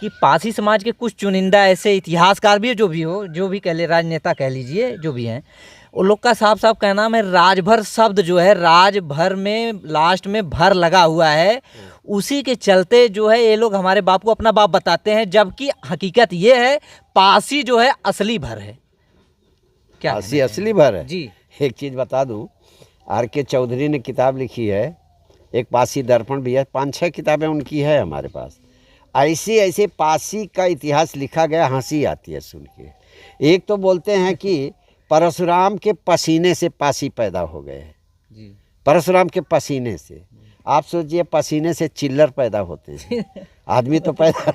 कि पासी समाज के कुछ चुनिंदा ऐसे इतिहासकार भी है, जो भी कह ले, राजनेता कह लीजिए, जो भी हैं, उन लोग का साफ साफ कहना है राजभर शब्द जो है, राजभर में लास्ट में भर लगा हुआ है, उसी के चलते जो है ये लोग हमारे बाप को अपना बाप बताते हैं, जबकि हकीकत ये है पासी जो है असली भर है। क्या पासी असली भर है जी। एक चीज़ बता दूं, R.K. चौधरी ने किताब लिखी है, एक पासी दर्पण भी है, 5-6 किताबें उनकी है हमारे पास। ऐसे पासी का इतिहास लिखा गया, हंसी आती है सुन के। एक तो बोलते हैं कि परशुराम के पसीने से पासी पैदा हो गए हैं, परशुराम के पसीने से। आप सोचिए पसीने से चिल्लर पैदा होते हैं, आदमी तो पैदा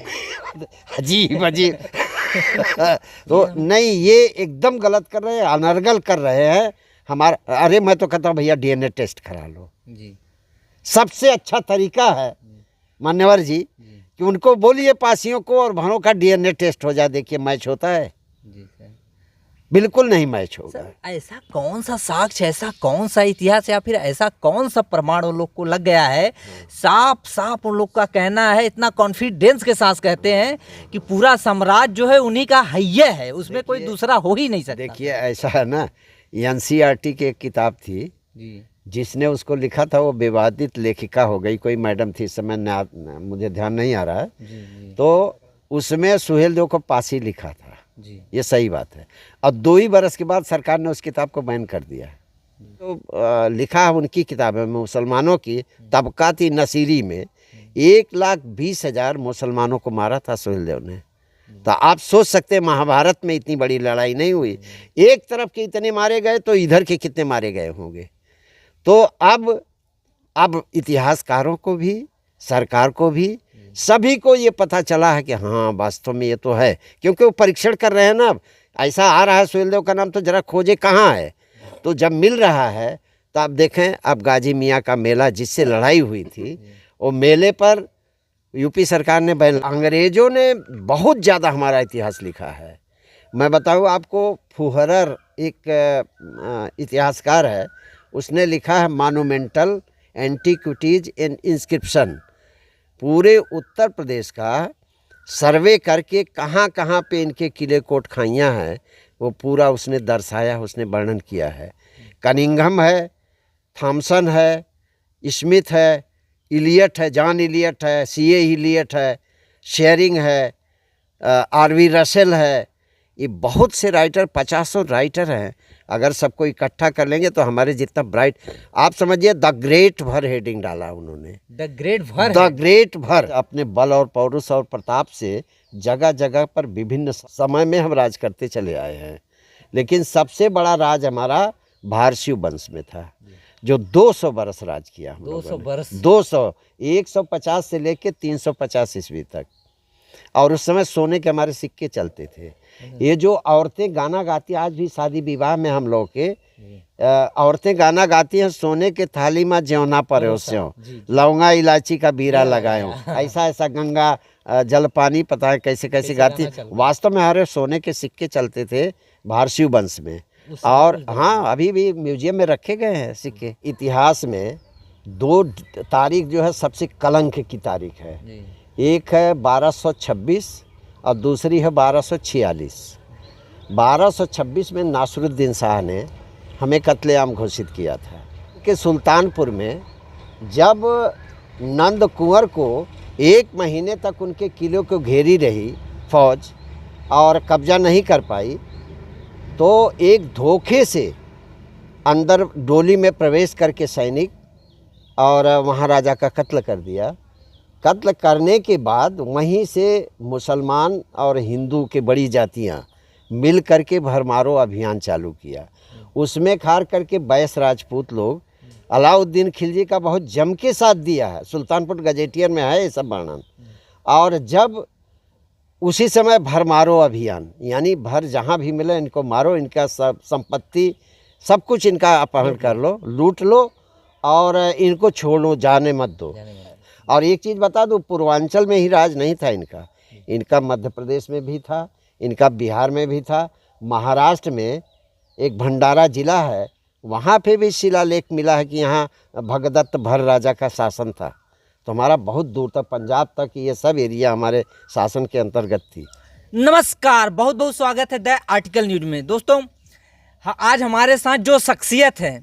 अजीब अजीब तो नहीं, ये एकदम गलत कर रहे हैं, अनर्गल कर रहे हैं हमारा। अरे मैं तो कहता हूँ भैया DNA टेस्ट करा लो जी, सबसे अच्छा तरीका है मान्यवर जी कि उनको बोलिए पासियों को और भरों का DNA टेस्ट हो जाए, देखिए मैच होता है जी सर। बिल्कुल नहीं मैच होगा। ऐसा कौन सा साक्ष्य, ऐसा कौन सा इतिहास, या फिर ऐसा कौन सा प्रमाण उन लोग को लग गया है, साफ साफ उन लोग का कहना है, इतना कॉन्फिडेंस के साथ कहते हैं कि पूरा साम्राज्य जो है उन्हीं का है, उसमें कोई दूसरा हो ही नहीं सकता। देखिए ऐसा है ना, NCERT की एक किताब थी जी, जिसने उसको लिखा था वो विवादित लेखिका हो गई, कोई मैडम थी, इस समय मुझे ध्यान नहीं आ रहा है जी। तो उसमें सुहेलदेव को पासी लिखा था जी, ये सही बात है। और 2 ही बरस के बाद सरकार ने उस किताब को बैन कर दिया। तो लिखा है उनकी किताब है, मुसलमानों की तबकाती नसीरी में 1,20,000 मुसलमानों को मारा था सुहेलदेव ने। तो आप सोच सकते हैं महाभारत में इतनी बड़ी लड़ाई नहीं हुई, एक तरफ के इतने मारे गए तो इधर के कितने मारे गए होंगे। तो अब इतिहासकारों को भी, सरकार को भी, सभी को ये पता चला है कि हाँ वास्तव में ये तो है, क्योंकि वो परीक्षण कर रहे हैं ना। अब ऐसा आ रहा है सुहेलदेव का नाम, तो जरा खोजे कहाँ है। तो जब मिल रहा है तो आप देखें, अब गाजी मियाँ का मेला जिससे लड़ाई हुई थी, वो मेले पर यूपी सरकार ने बैन। अंग्रेज़ों ने बहुत ज़्यादा हमारा इतिहास लिखा है। मैं बताऊँ आपको, फुहरर एक इतिहासकार है, उसने लिखा है मॉन्यूमेंटल एंटीक्विटीज एंड इंस्क्रिप्शन। पूरे उत्तर प्रदेश का सर्वे करके कहाँ कहाँ पे इनके किले कोट खाइयाँ हैं वो पूरा उसने दर्शाया, उसने वर्णन किया है। कनिंघम है, थॉमसन है, स्मिथ है, इलियट है, जॉन इलियट है, C.A. इलियट है, शेरिंग है, R.V. रसेल है, ये बहुत से राइटर, 50 राइटर हैं। अगर सबको इकट्ठा कर लेंगे तो हमारे जितना ब्राइट, आप समझिए द ग्रेट भर हेडिंग डाला उन्होंने, द ग्रेट भर। अपने बल और पौरुष और प्रताप से जगह जगह पर विभिन्न समय में हम राज करते चले आए हैं, लेकिन सबसे बड़ा राज हमारा भारसिव वंश में था, जो 200 बरस राज किया। 200 बरस, 200, 150 से लेके 350 ईस्वी तक। और उस समय सोने के हमारे सिक्के चलते थे। ये जो औरतें गाना गाती, आज भी शादी विवाह में हम लोग के औरतें गाना गाती हैं, सोने के थाली में ज्योना परोस्यों, लौंगा इलायची का बीरा लगायो, ऐसा ऐसा गंगा जल पानी, पता है कैसे कैसे गाती। वास्तव में हमारे सोने के सिक्के चलते थे भारसिव वंश में। और हाँ, अभी भी म्यूजियम में रखे गए हैं सिक्के। इतिहास में 2 तारीख जो है सबसे कलंक की तारीख है, एक है 1226 और दूसरी है 1246। 1226 में नासरुद्दीन शाह ने हमें कत्लेआम घोषित किया था कि सुल्तानपुर में जब नंद कुंवर को 1 महीने तक उनके किले को घेरी रही फौज और कब्जा नहीं कर पाई, तो एक धोखे से अंदर डोली में प्रवेश करके सैनिक और महाराजा का कत्ल कर दिया। कत्ल करने के बाद वहीं से मुसलमान और हिंदू के बड़ी जातियां मिल करके भरमारो अभियान चालू किया। उसमें खार करके बैस राजपूत लोग अलाउद्दीन खिलजी का बहुत जम के साथ दिया है, सुल्तानपुर गजेटियर में है ये सब वर्णन। और जब उसी समय भरमारो अभियान, यानी भर जहाँ भी मिले इनको मारो, इनका सब संपत्ति सब कुछ इनका अपहरण कर लो, लूट लो और इनको छोड़ो, जाने मत दो। और एक चीज़ बता दूँ, पूर्वांचल में ही राज नहीं था इनका, इनका मध्य प्रदेश में भी था, इनका बिहार में भी था, महाराष्ट्र में एक भंडारा जिला है, वहाँ पे भी शिलालेख मिला है कि यहाँ भगदत्त भर राजा का शासन था। तो हमारा बहुत दूर तक पंजाब तक ये सब एरिया हमारे शासन के अंतर्गत थी। नमस्कार, बहुत बहुत स्वागत है द आर्टिकल न्यूज में। दोस्तों, आज हमारे साथ जो शख्सियत है,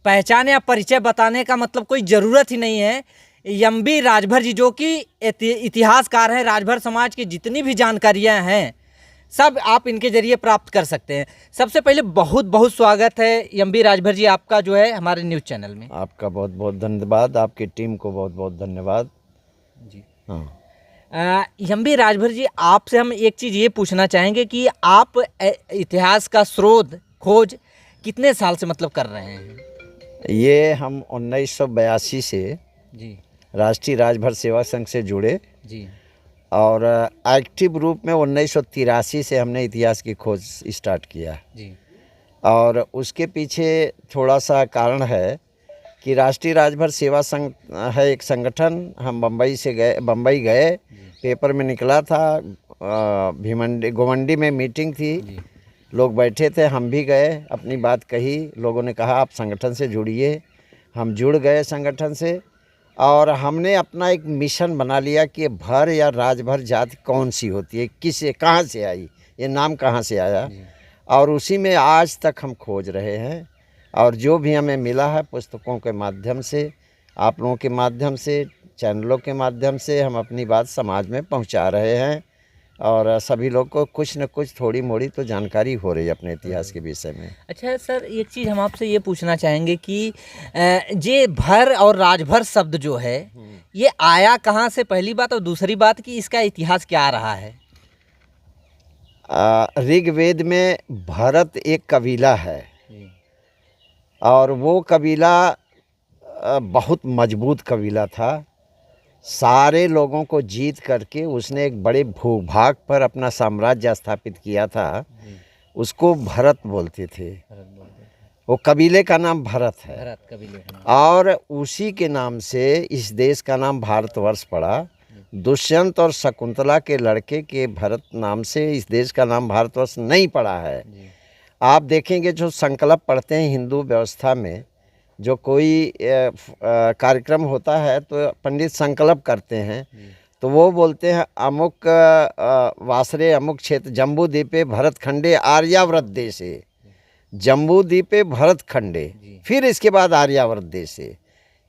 पहचान या परिचय बताने का मतलब कोई ज़रूरत ही नहीं है। एम.बी. राजभर जी, जो कि इतिहासकार हैं, राजभर समाज की जितनी भी जानकारियां हैं सब आप इनके जरिए प्राप्त कर सकते हैं। सबसे पहले बहुत बहुत स्वागत है एम.बी. राजभर जी आपका जो है हमारे न्यूज़ चैनल में। आपका बहुत बहुत धन्यवाद, आपकी टीम को बहुत बहुत धन्यवाद जी। हाँ, एम.बी. राजभर जी, आपसे हम एक चीज़ ये पूछना चाहेंगे कि आप इतिहास का स्रोत खोज कितने साल से मतलब कर रहे हैं? ये हम 1982 से जी राष्ट्रीय राजभर सेवा संघ से जुड़े जी और एक्टिव रूप में 1983 से हमने इतिहास की खोज स्टार्ट किया। जी और उसके पीछे थोड़ा सा कारण है कि राष्ट्रीय राजभर सेवा संघ है एक संगठन। हम बम्बई गए, पेपर में निकला था, गोमंडी में मीटिंग थी, लोग बैठे थे, हम भी गए, अपनी बात कही, लोगों ने कहा आप संगठन से जुड़िए। हम जुड़ गए संगठन से और हमने अपना एक मिशन बना लिया कि भर या राजभर जाति कौन सी होती है, किसे, कहाँ से आई, ये नाम कहाँ से आया, और उसी में आज तक हम खोज रहे हैं। और जो भी हमें मिला है पुस्तकों के माध्यम से, आप लोगों के माध्यम से, चैनलों के माध्यम से हम अपनी बात समाज में पहुंचा रहे हैं और सभी लोग को कुछ न कुछ थोड़ी मोड़ी तो जानकारी हो रही है अपने इतिहास के विषय में। अच्छा सर, एक चीज़ हम आपसे ये पूछना चाहेंगे कि ये भर और राजभर शब्द जो है ये आया कहाँ से, पहली बात, और दूसरी बात कि इसका इतिहास क्या रहा है? ऋग्वेद में भरत एक कबीला है और वो कबीला बहुत मजबूत कबीला था। सारे लोगों को जीत करके उसने एक बड़े भूभाग पर अपना साम्राज्य स्थापित किया था। उसको भरत बोलते थे। वो कबीले का नाम भरत है। भरत कबीले का नाम। और उसी के नाम से इस देश का नाम भारतवर्ष पड़ा। दुष्यंत और शकुंतला के लड़के के भरत नाम से इस देश का नाम भारतवर्ष नहीं पड़ा है। आप देखेंगे जो संकल्प पढ़ते हैं हिंदू व्यवस्था में, जो कोई कार्यक्रम होता है तो पंडित संकल्प करते हैं, तो वो बोलते हैं अमुक वासरे अमुक क्षेत्र जम्बू द्वीपे भरत खंडे आर्यावर्त देशे, जम्बू द्वीपे भरत खंडे, फिर इसके बाद आर्यावर्त देशे,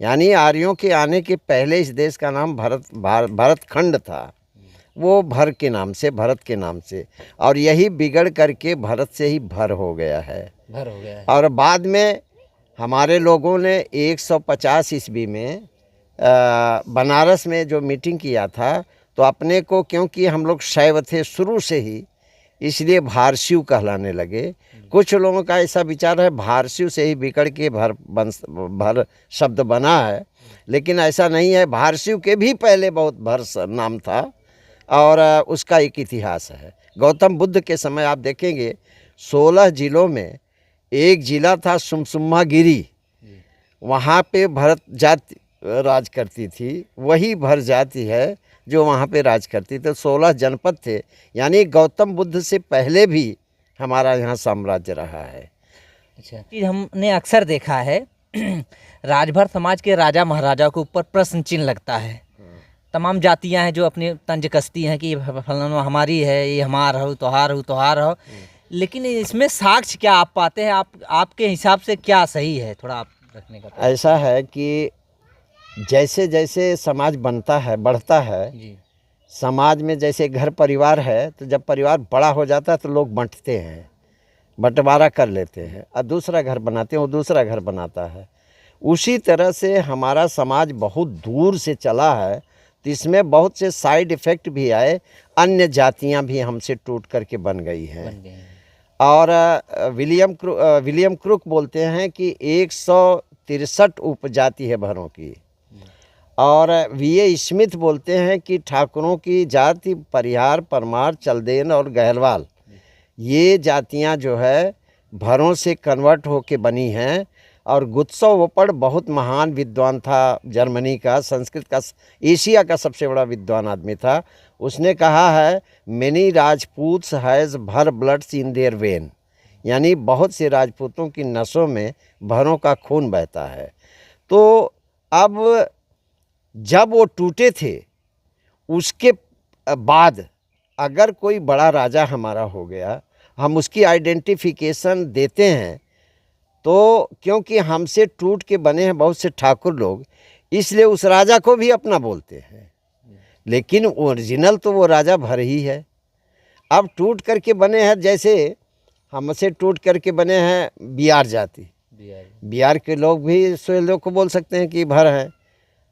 यानी आर्यों के आने के पहले इस देश का नाम भरत खंड था। वो भर के नाम से, भरत के नाम से, और यही बिगड़ करके भरत से ही भर हो गया है। भर हो गया है। और बाद में हमारे लोगों ने 150 ईस्वी में बनारस में जो मीटिंग किया था, तो अपने को, क्योंकि हम लोग शैव थे शुरू से ही, इसलिए भारशिव कहलाने लगे। कुछ लोगों का ऐसा विचार है भारशिव से ही बिगड़ के भर शब्द बना है, लेकिन ऐसा नहीं है। भारशिव के भी पहले बहुत भर नाम था और उसका एक इतिहास है। गौतम बुद्ध के समय आप देखेंगे 16 जिलों में एक जिला था सुमसुम्मा गिरी, वहाँ पे भरत जाति राज करती थी। वही भर जाति है जो वहाँ पे राज करती थी। 16 जनपद थे, यानी गौतम बुद्ध से पहले भी हमारा यहाँ साम्राज्य रहा है। अच्छा, चीज़ हमने अक्सर देखा है राजभर समाज के राजा महाराजा के ऊपर प्रश्न चिन्ह लगता है। तमाम जातियां हैं जो अपनी तंज कसती हैं कि फलाना हमारी है, ये हमारा हो, तोहार हो, लेकिन इसमें साक्ष्य क्या आप पाते हैं? आपके हिसाब से क्या सही है, थोड़ा आप रखने का? ऐसा है कि जैसे जैसे समाज बनता है, बढ़ता है जी। समाज में जैसे घर परिवार है, तो जब परिवार बड़ा हो जाता है तो लोग बंटते हैं, बंटवारा कर लेते हैं और दूसरा घर बनाते हैं, वो दूसरा घर बनाता है। उसी तरह से हमारा समाज बहुत दूर से चला है, तो इसमें बहुत से साइड इफ़ेक्ट भी आए। अन्य जातियां भी हमसे टूट करके बन गई हैं। और विलियम क्रुक बोलते हैं कि 163 उपजाति है भरों की, और वी.ए. स्मिथ बोलते हैं कि ठाकुरों की जाति परिहार, परमार, चलदेन और गहलवाल, ये जातियां जो है भरों से कन्वर्ट होके बनी हैं। और गुत्सो वोपड़ बहुत महान विद्वान था, जर्मनी का, संस्कृत का, एशिया का सबसे बड़ा विद्वान आदमी था। उसने कहा है मेनी राजपूत्स हैज़ भर ब्लड्स इन देयर वेन, यानी बहुत से राजपूतों की नसों में भरों का खून बहता है। तो अब जब वो टूटे थे उसके बाद अगर कोई बड़ा राजा हमारा हो गया, हम उसकी आइडेंटिफिकेशन देते हैं, तो क्योंकि हमसे टूट के बने हैं बहुत से ठाकुर लोग, इसलिए उस राजा को भी अपना बोलते हैं, लेकिन ओरिजिनल तो वो राजा भर ही है। अब टूट करके बने हैं, जैसे हमसे टूट करके बने हैं बिहार जाति, बिहार के लोग भी सोहेल को बोल सकते हैं कि भर हैं,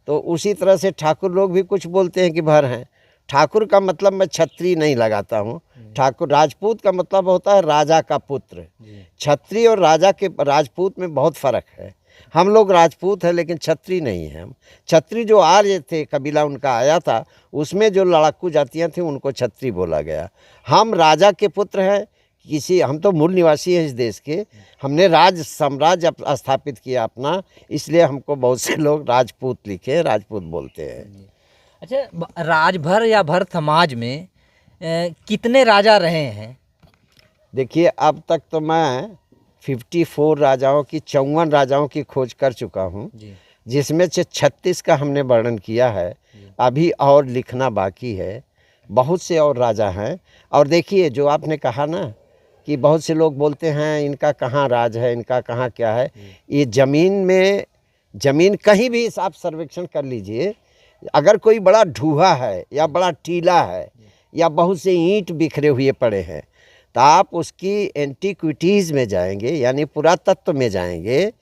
तो उसी तरह से ठाकुर लोग भी कुछ बोलते हैं कि भर हैं। ठाकुर का मतलब मैं छत्री नहीं लगाता हूँ, ठाकुर राजपूत का मतलब होता है राजा का पुत्र। छत्री और राजा के राजपूत में बहुत फ़र्क है। हम लोग राजपूत हैं लेकिन छत्री नहीं हैं। हम छत्री जो आर्य थे, कबीला उनका आया था, उसमें जो लड़ाकू जातियाँ थीं उनको छत्री बोला गया। हम राजा के पुत्र हैं, हम तो मूल निवासी हैं इस देश के, हमने राज साम्राज्य स्थापित किया अपना, इसलिए हमको बहुत से लोग राजपूत लिखे, राजपूत बोलते हैं। अच्छा, राजभर या भर समाज में कितने राजा रहे हैं? देखिए, अब तक तो मैं 54 राजाओं की 54 राजाओं की खोज कर चुका हूँ, जिसमें से 36 का हमने वर्णन किया है। अभी और लिखना बाकी है, बहुत से और राजा हैं। और देखिए, जो आपने कहा ना कि बहुत से लोग बोलते हैं इनका कहाँ राज है, इनका कहाँ क्या है, ये ज़मीन कहीं भी आप सर्वेक्षण कर लीजिए, अगर कोई बड़ा ढूहा है या बड़ा टीला है या बहुत से ईंट बिखरे हुए पड़े हैं, तो आप उसकी एंटीक्विटीज़ में जाएंगे, यानी पुरातत्व में जाएंगे,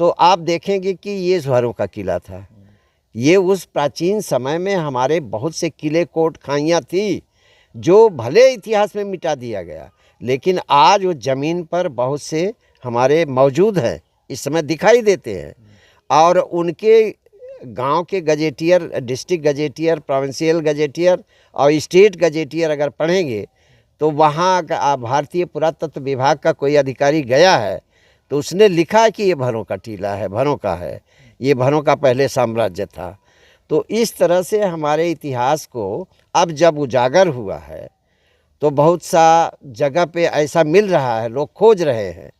तो आप देखेंगे कि ये ज़्वारों का किला था। ये उस प्राचीन समय में हमारे बहुत से किले, कोट, खाइयाँ थी, जो भले इतिहास में मिटा दिया गया, लेकिन आज वो ज़मीन पर बहुत से हमारे मौजूद हैं, इस समय दिखाई देते हैं। और उनके गांव के gazetteer, district gazetteer, provincial gazetteer और स्टेट गजेटियर अगर पढ़ेंगे, तो वहाँ का भारतीय पुरातत्व विभाग का कोई अधिकारी गया है तो उसने लिखा कि ये भरों का टीला है, भरों का है, ये भरों का पहले साम्राज्य था। तो इस तरह से हमारे इतिहास को अब जब उजागर हुआ है, तो बहुत सा जगह पे ऐसा मिल रहा है, लोग खोज रहे हैं।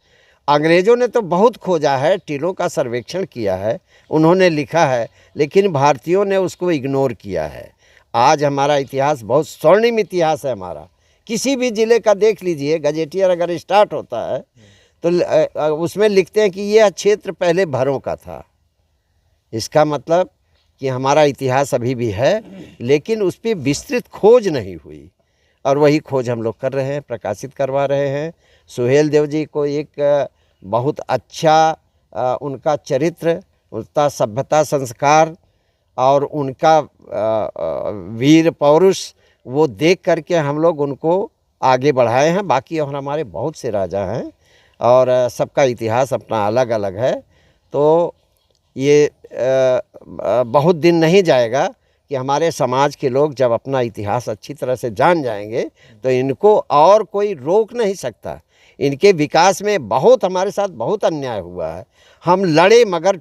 अंग्रेज़ों ने तो बहुत खोजा है, टीलों का सर्वेक्षण किया है, उन्होंने लिखा है, लेकिन भारतीयों ने उसको इग्नोर किया है। आज हमारा इतिहास बहुत स्वर्णिम इतिहास है हमारा। किसी भी ज़िले का देख लीजिए, गजेटियर अगर स्टार्ट होता है तो उसमें लिखते हैं कि यह क्षेत्र पहले भरों का था। इसका मतलब कि हमारा इतिहास अभी भी है, लेकिन उस पर विस्तृत खोज नहीं हुई, और वही खोज हम लोग कर रहे हैं, प्रकाशित करवा रहे हैं। सोहेल देव जी को एक बहुत अच्छा उनका चरित्र, उनका सभ्यता संस्कार और उनका वीर पौरुष, वो देख करके हम लोग उनको आगे बढ़ाए हैं। बाकी और हमारे बहुत से राजा हैं और सबका इतिहास अपना अलग अलग है। तो ये बहुत दिन नहीं जाएगा कि हमारे समाज के लोग जब अपना इतिहास अच्छी तरह से जान जाएंगे, तो इनको और कोई रोक नहीं सकता। इनके विकास में बहुत हमारे साथ बहुत अन्याय हुआ है। हम लड़े मगर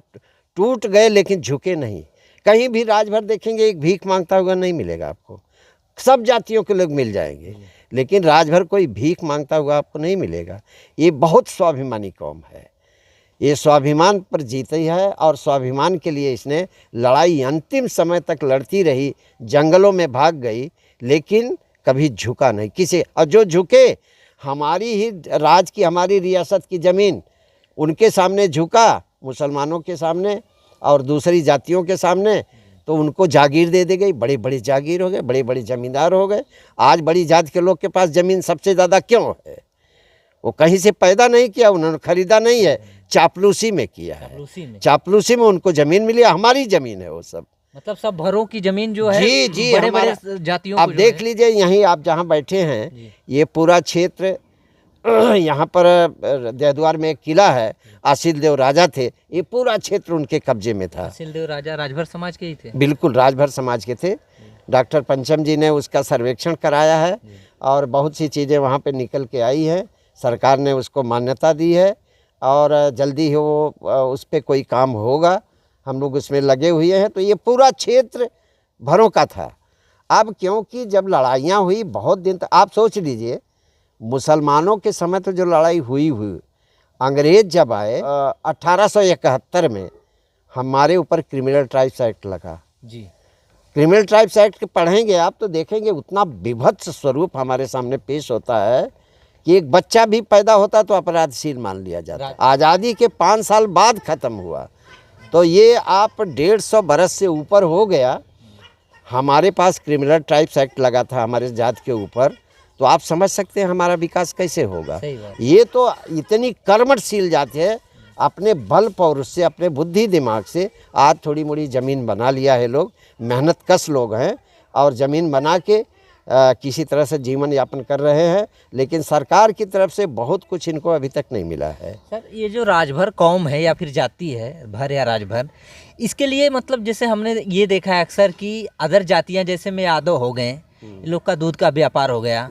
टूट गए, लेकिन झुके नहीं। कहीं भी राजभर देखेंगे एक भीख मांगता हुआ नहीं मिलेगा आपको, सब जातियों के लोग मिल जाएंगे, लेकिन राजभर कोई भीख मांगता हुआ आपको नहीं मिलेगा। ये बहुत स्वाभिमानी कौम है, ये स्वाभिमान पर जीती है और स्वाभिमान के लिए इसने लड़ाई अंतिम समय तक लड़ती रही, जंगलों में भाग गई, लेकिन कभी झुका नहीं किसी। और जो झुके, हमारी ही राज की, हमारी रियासत की ज़मीन उनके सामने झुका, मुसलमानों के सामने और दूसरी जातियों के सामने, तो उनको जागीर दे दी गई, बड़ी बड़ी जागीर हो गए, बड़े बड़े ज़मींदार हो गए। आज बड़ी जाति के लोग के पास ज़मीन सबसे ज़्यादा क्यों है? वो कहीं से पैदा नहीं किया, उन्होंने खरीदा नहीं है, चापलूसी में किया है। चापलूसी में उनको ज़मीन मिली, हमारी ज़मीन है वो सब। मतलब सब भरों की ज़मीन जो है, जी जी, बड़े बड़े जातियों आप देख लीजिए, यहीं आप जहाँ बैठे हैं, ये पूरा क्षेत्र, यहाँ पर देहद्वार में एक किला है, आसिल देव राजा थे, ये पूरा क्षेत्र उनके कब्जे में था। आसिल देव राजा राजभर समाज के ही थे? बिल्कुल, राजभर समाज के थे। डॉक्टर पंचम जी ने उसका सर्वेक्षण कराया है और बहुत सी चीज़ें वहाँ पे निकल के आई हैं। सरकार ने उसको मान्यता दी है और जल्दी ही वो उस पर कोई काम होगा, हम लोग उसमें लगे हुए हैं। तो ये पूरा क्षेत्र भरों का था। अब क्योंकि जब लड़ाइयाँ हुई बहुत दिन तक, आप सोच लीजिए, मुसलमानों के समय तो जो लड़ाई हुई, अंग्रेज़ जब आए 1871 में हमारे ऊपर क्रिमिनल ट्राइब्स एक्ट लगा, जी क्रिमिनल ट्राइब्स एक्ट के पढ़ेंगे आप तो देखेंगे उतना विभत्स स्वरूप हमारे सामने पेश होता है कि एक बच्चा भी पैदा होता तो अपराधशील मान लिया जाता। आज़ादी के 5 साल बाद ख़त्म हुआ, तो ये आप 150 बरस से ऊपर हो गया। हमारे पास क्रिमिनल ट्राइब्स एक्ट लगा था हमारे जात के ऊपर, तो आप समझ सकते हैं हमारा विकास कैसे होगा। ये तो इतनी कर्मठशील जाति है, अपने बल पौरुष से, अपने बुद्धि दिमाग से आज थोड़ी मोड़ी ज़मीन बना लिया है लोग, मेहनत कश लोग हैं और ज़मीन बना के किसी तरह से जीवन यापन कर रहे हैं, लेकिन सरकार की तरफ से बहुत कुछ इनको अभी तक नहीं मिला है। सर ये जो राजभर कौम है या फिर जाति है, भर या राजभर, इसके लिए मतलब जैसे हमने ये देखा है अक्सर कि अदर जातियां जैसे में यादव हो गए, लोग का दूध का व्यापार हो गया,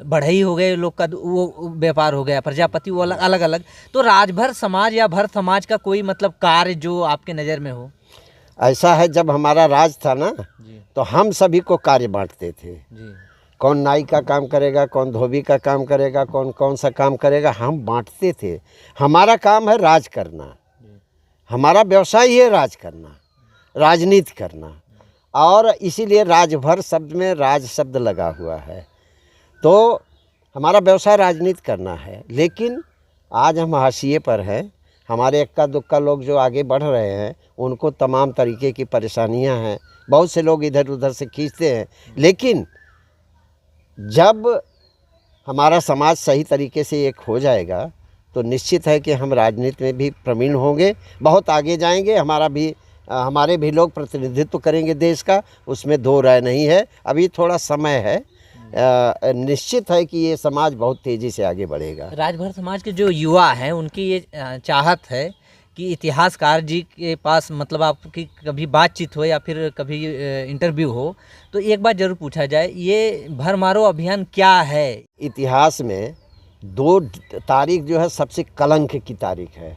बढ़ई हो गए, लोग का वो व्यापार हो गया, प्रजापति वो अलग अलग। तो राजभर समाज या भर समाज का कोई मतलब कार्य जो आपके नज़र में हो? ऐसा है, जब हमारा राज था ना तो हम सभी को कार्य बांटते थे जी। कौन नाई का काम करेगा, कौन धोबी का काम करेगा, कौन कौन सा काम करेगा, हम बांटते थे। हमारा काम है राज करना, हमारा व्यवसाय ही है राज करना, राजनीति करना, और इसीलिए राजभर शब्द में राज शब्द लगा हुआ है। तो हमारा व्यवसाय राजनीति करना है, लेकिन आज हम हाशिए पर हैं। हमारे इक्का दुक्का लोग जो आगे बढ़ रहे हैं उनको तमाम तरीके की परेशानियां हैं, बहुत से लोग इधर उधर से खींचते हैं, लेकिन जब हमारा समाज सही तरीके से एक हो जाएगा तो निश्चित है कि हम राजनीति में भी प्रवीण होंगे, बहुत आगे जाएंगे। हमारे भी लोग प्रतिनिधित्व करेंगे देश का, उसमें दो राय नहीं है। अभी थोड़ा समय है, निश्चित है कि ये समाज बहुत तेज़ी से आगे बढ़ेगा। राजभर समाज के जो युवा हैं उनकी ये चाहत है कि इतिहासकार जी के पास मतलब आपकी कभी बातचीत हो या फिर कभी इंटरव्यू हो तो एक बात जरूर पूछा जाए, ये भरमारो अभियान क्या है? इतिहास में 2 तारीख जो है सबसे कलंक की तारीख है।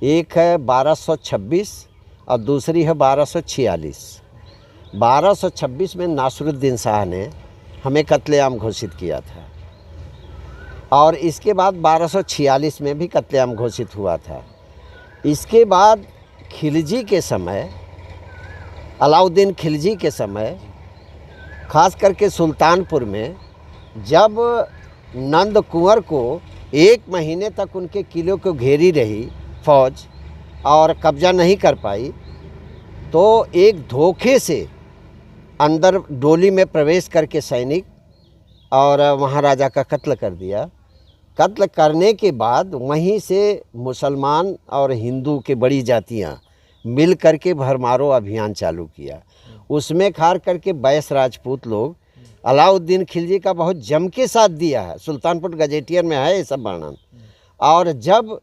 एक है 1226 और दूसरी है 1246। 1226 में नासरुद्दीन शाह ने हमें कत्लेआम घोषित किया था, और इसके बाद 1246 में भी कत्लेआम घोषित हुआ था। इसके बाद खिलजी के समय, अलाउद्दीन खिलजी के समय, ख़ास करके सुल्तानपुर में जब नंद कुंवर को 1 महीने तक उनके किले को घेरी रही फौज और कब्जा नहीं कर पाई, तो एक धोखे से अंदर डोली में प्रवेश करके सैनिक और महाराजा का कत्ल कर दिया। कत्ल करने के बाद वहीं से मुसलमान और हिंदू के बड़ी जातियां मिल करके भरमारो अभियान चालू किया। उसमें खार करके बैस राजपूत लोग अलाउद्दीन खिलजी का बहुत जम के साथ दिया है, सुल्तानपुर गजेटियर में है ये सब वर्णन। और जब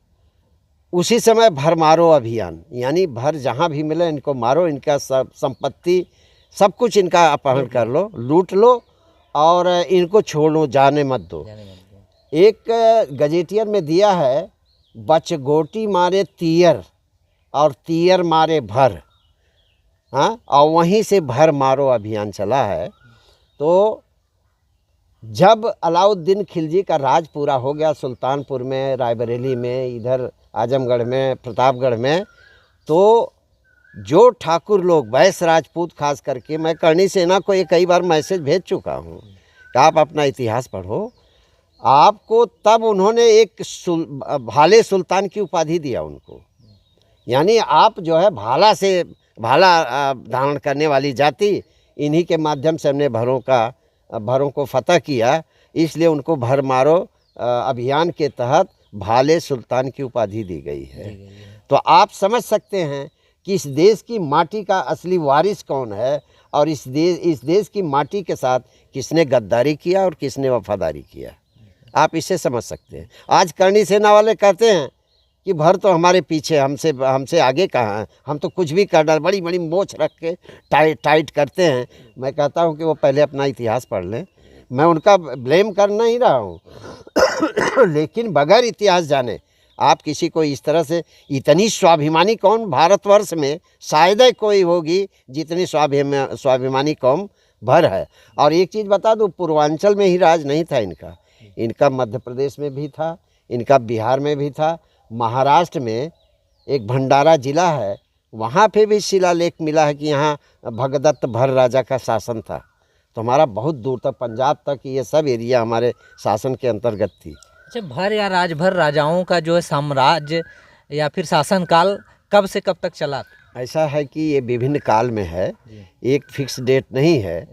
उसी समय भरमारो अभियान, यानी भर जहाँ भी मिले इनको मारो, इनका सब संपत्ति सब कुछ इनका अपहरण कर लो, लूट लो और इनको छोड़ो, जाने मत दो। एक गजेटियर में दिया है, बचगोटी मारे तीयर और तीयर मारे भर, हाँ, और वहीं से भर मारो अभियान चला है। तो जब अलाउद्दीन खिलजी का राज पूरा हो गया सुल्तानपुर में, रायबरेली में, इधर आजमगढ़ में, प्रतापगढ़ में, तो जो ठाकुर लोग, बैस राजपूत खास करके, मैं करणी सेना को ये कई बार मैसेज भेज चुका हूँ कि आप अपना इतिहास पढ़ो, आपको तब उन्होंने एक भाले सुल्तान की उपाधि दिया उनको, यानी आप जो है भाला धारण करने वाली जाति, इन्हीं के माध्यम से हमने भरों को फतह किया, इसलिए उनको भरमारो अभियान के तहत भाले सुल्तान की उपाधि दी गई है। तो आप समझ सकते हैं कि इस देश की माटी का असली वारिस कौन है और इस देश की माटी के साथ किसने गद्दारी किया और किसने वफादारी किया, आप इसे समझ सकते हैं। आज करणी सेना वाले कहते हैं कि भर तो हमारे पीछे, हमसे आगे कहाँ है, हम तो कुछ भी कर डाल, बड़ी बड़ी मोछ रख के टाइट करते हैं। मैं कहता हूँ कि वो पहले अपना इतिहास पढ़ लें। मैं उनका ब्लेम कर नहीं रहा हूँ लेकिन बगैर इतिहास जाने आप किसी को इस तरह से, इतनी स्वाभिमानी कौम भारतवर्ष में शायद ही कोई होगी जितनी स्वाभिमानी कौम भर है। और एक चीज़ बता दूँ, पूर्वांचल में ही राज नहीं था इनका मध्य प्रदेश में भी था, इनका बिहार में भी था, महाराष्ट्र में एक भंडारा जिला है वहाँ पे भी शिलालेख मिला है कि यहाँ भगदत्त भर राजा का शासन था। तो हमारा बहुत दूर तक पंजाब तक ये सब एरिया हमारे शासन के अंतर्गत थी। अच्छा, भर या राजभर राजाओं का जो है साम्राज्य या फिर शासनकाल कब से कब तक चला? ऐसा है कि ये विभिन्न काल में है, एक फिक्स डेट नहीं है।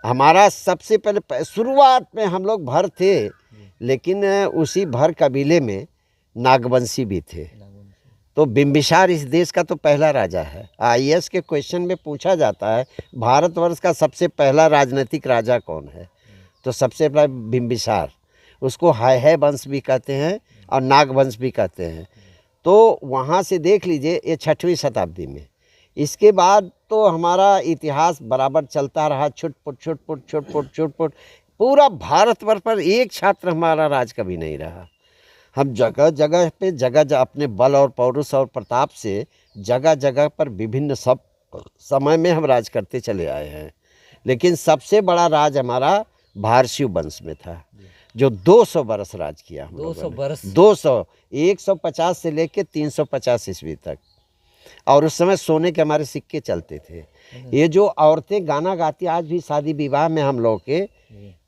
हमारा सबसे पहले शुरुआत में हम लोग भर थे, लेकिन उसी भर कबीले में नागवंशी भी थे। तो बिंबिसार इस देश का तो पहला राजा है। आईएएस के क्वेश्चन में पूछा जाता है भारतवर्ष का सबसे पहला राजनीतिक राजा कौन है, तो सबसे पहला बिंबिसार। उसको है वंश भी कहते हैं और नागवंश भी कहते हैं। तो वहाँ से देख लीजिए, ये 6वीं शताब्दी में। इसके बाद तो हमारा इतिहास बराबर चलता रहा, छुटपुट। पूरा भारतवर्ष पर एक छात्र हमारा राज कभी नहीं रहा। हम जगह जगह पे अपने बल और पौरुष और प्रताप से जगह जगह पर विभिन्न सब समय में हम राज करते चले आए हैं। लेकिन सबसे बड़ा राज हमारा भारसीय वंश में था, जो 200 बरस राज किया। 200 बरस? 200, 150 से लेके 350 ईस्वी तक। और उस समय सोने के हमारे सिक्के चलते थे। ये जो औरतें गाना गाती, आज भी शादी विवाह में हम लोग के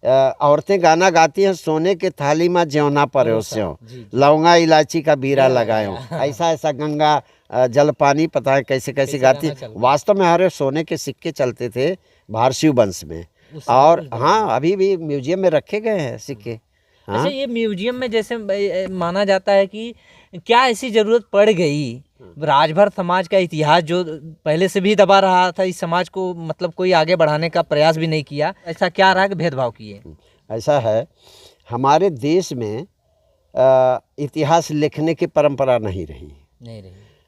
औरतें गाना गाती हैं, सोने के थाली में ज्योना परोस्यों, लौंगा इलायची का बीरा लगायो, ऐसा ऐसा गंगा जल पानी, पता है कैसे कैसे गाती। वास्तव में हमारे सोने के सिक्के चलते थे भारसीय वंश में। और हाँ, अभी भी म्यूजियम में रखे गए हैं सिक्के। हाँ? अच्छा, ये म्यूजियम में जैसे माना जाता है कि क्या ऐसी जरूरत पड़ गई, राजभर समाज का इतिहास जो पहले से भी दबा रहा था, इस समाज को मतलब कोई आगे बढ़ाने का प्रयास भी नहीं किया, ऐसा क्या रहा कि भेदभाव किए? ऐसा है, हमारे देश में इतिहास लिखने की परंपरा नहीं रही।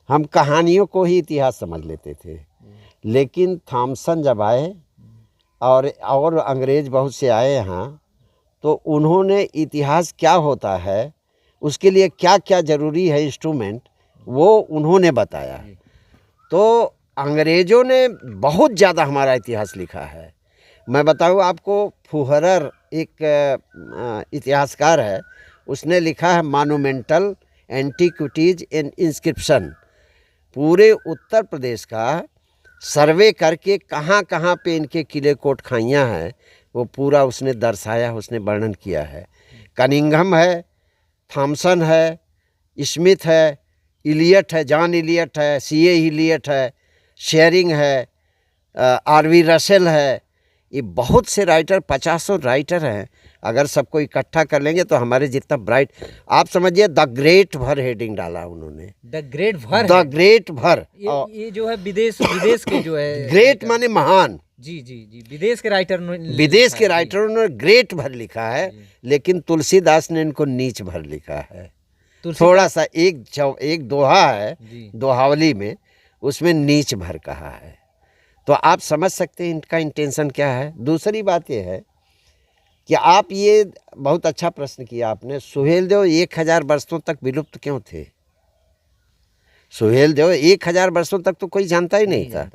हम कहानियों को ही इतिहास समझ लेते थे। लेकिन थॉमसन जब आए और अंग्रेज बहुत से आए यहाँ, तो उन्होंने इतिहास क्या होता है, उसके लिए क्या क्या ज़रूरी है इंस्ट्रूमेंट, वो उन्होंने बताया। तो अंग्रेज़ों ने बहुत ज़्यादा हमारा इतिहास लिखा है। मैं बताऊँ आपको, फुहरर एक इतिहासकार है, उसने लिखा है मॉन्यूमेंटल एंटीक्विटीज एंड इंस्क्रिप्शन। पूरे उत्तर प्रदेश का सर्वे करके कहाँ कहाँ पे इनके किले कोट खाइयाँ हैं, वो पूरा उसने दर्शाया, उसने वर्णन किया है। कनिंघम है, थॉमसन है, स्मिथ है, इलियट है, जॉन इलियट है, सीए इलियट है, शेरिंग है, आरवी रसेल है। ये बहुत से राइटर, 50 राइटर हैं। अगर सबको इकट्ठा कर लेंगे तो हमारे जितना ब्राइट, आप समझिए द ग्रेट भर हेडिंग डाला उन्होंने। द ग्रेट भर, द ग्रेट भर। ये जो है विदेश के जो है ग्रेट माने महान। जी, विदेश के राइटरों ने ग्रेट भर लिखा है, लेकिन तुलसीदास ने इनको नीच भर लिखा है। थोड़ा सा एक दोहा है दोहावली में, उसमें नीच भर कहा है। तो आप समझ सकते हैं इनका इंटेंशन क्या है। दूसरी बात यह है कि आप ये बहुत अच्छा प्रश्न किया आपने, सुहेलदेव 1000 वर्षों तक विलुप्त क्यों थे? सुहेलदेव 1000 वर्षों तक तो कोई जानता ही नहीं था।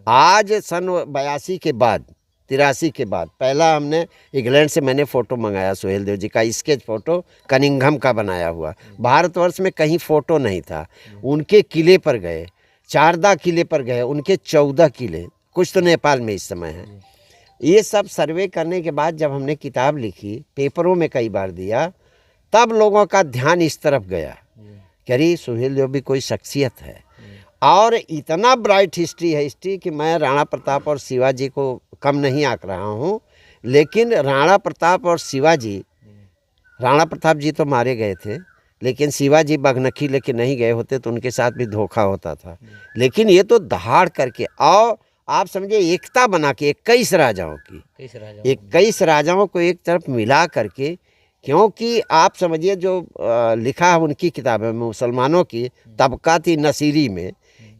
आज सन 82 के बाद, 83 के बाद, पहला हमने इंग्लैंड से मैंने फ़ोटो मंगाया सुहेलदेव जी का, स्केच फ़ोटो कनिंघम का बनाया हुआ। भारतवर्ष में कहीं फ़ोटो नहीं था। उनके किले पर गए, चारदा किले पर गए, उनके 14 किले, कुछ तो नेपाल में इस समय हैं। ये सब सर्वे करने के बाद जब हमने किताब लिखी, पेपरों में कई बार दिया, तब लोगों का ध्यान इस तरफ गया कि अरे सुहेलदेव भी कोई शख्सियत है। और इतना ब्राइट हिस्ट्री कि मैं राणा प्रताप और शिवाजी को कम नहीं आंक रहा हूँ, लेकिन राणा प्रताप और शिवाजी, राणा प्रताप जी तो मारे गए थे, लेकिन शिवाजी बगनखी लेके नहीं गए होते तो उनके साथ भी धोखा होता था। लेकिन ये तो दहाड़ करके, और आप समझिए एकता बना के 21 राजाओं को एक तरफ मिला करके, क्योंकि आप समझिए जो लिखा है उनकी किताबें में, मुसलमानों की तबकाती नसीरी में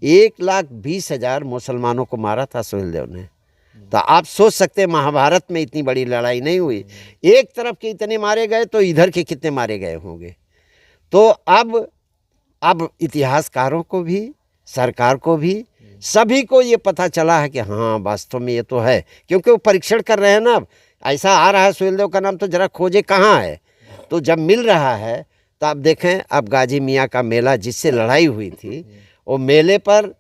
1,20,000 मुसलमानों को मारा था सुहेलदेव ने। तो आप सोच सकते हैं महाभारत में इतनी बड़ी लड़ाई नहीं हुई, एक तरफ के इतने मारे गए तो इधर के कितने मारे गए होंगे। तो अब इतिहासकारों को भी, सरकार को भी, सभी को ये पता चला है कि हाँ वास्तव में ये तो है, क्योंकि वो परीक्षण कर रहे हैं ना। अब ऐसा आ रहा है सुहेलदेव का नाम, तो जरा खोजे कहाँ है। तो जब मिल रहा है तो आप देखें, अब गाजी मियाँ का मेला जिससे लड़ाई हुई थी, वो मेले पर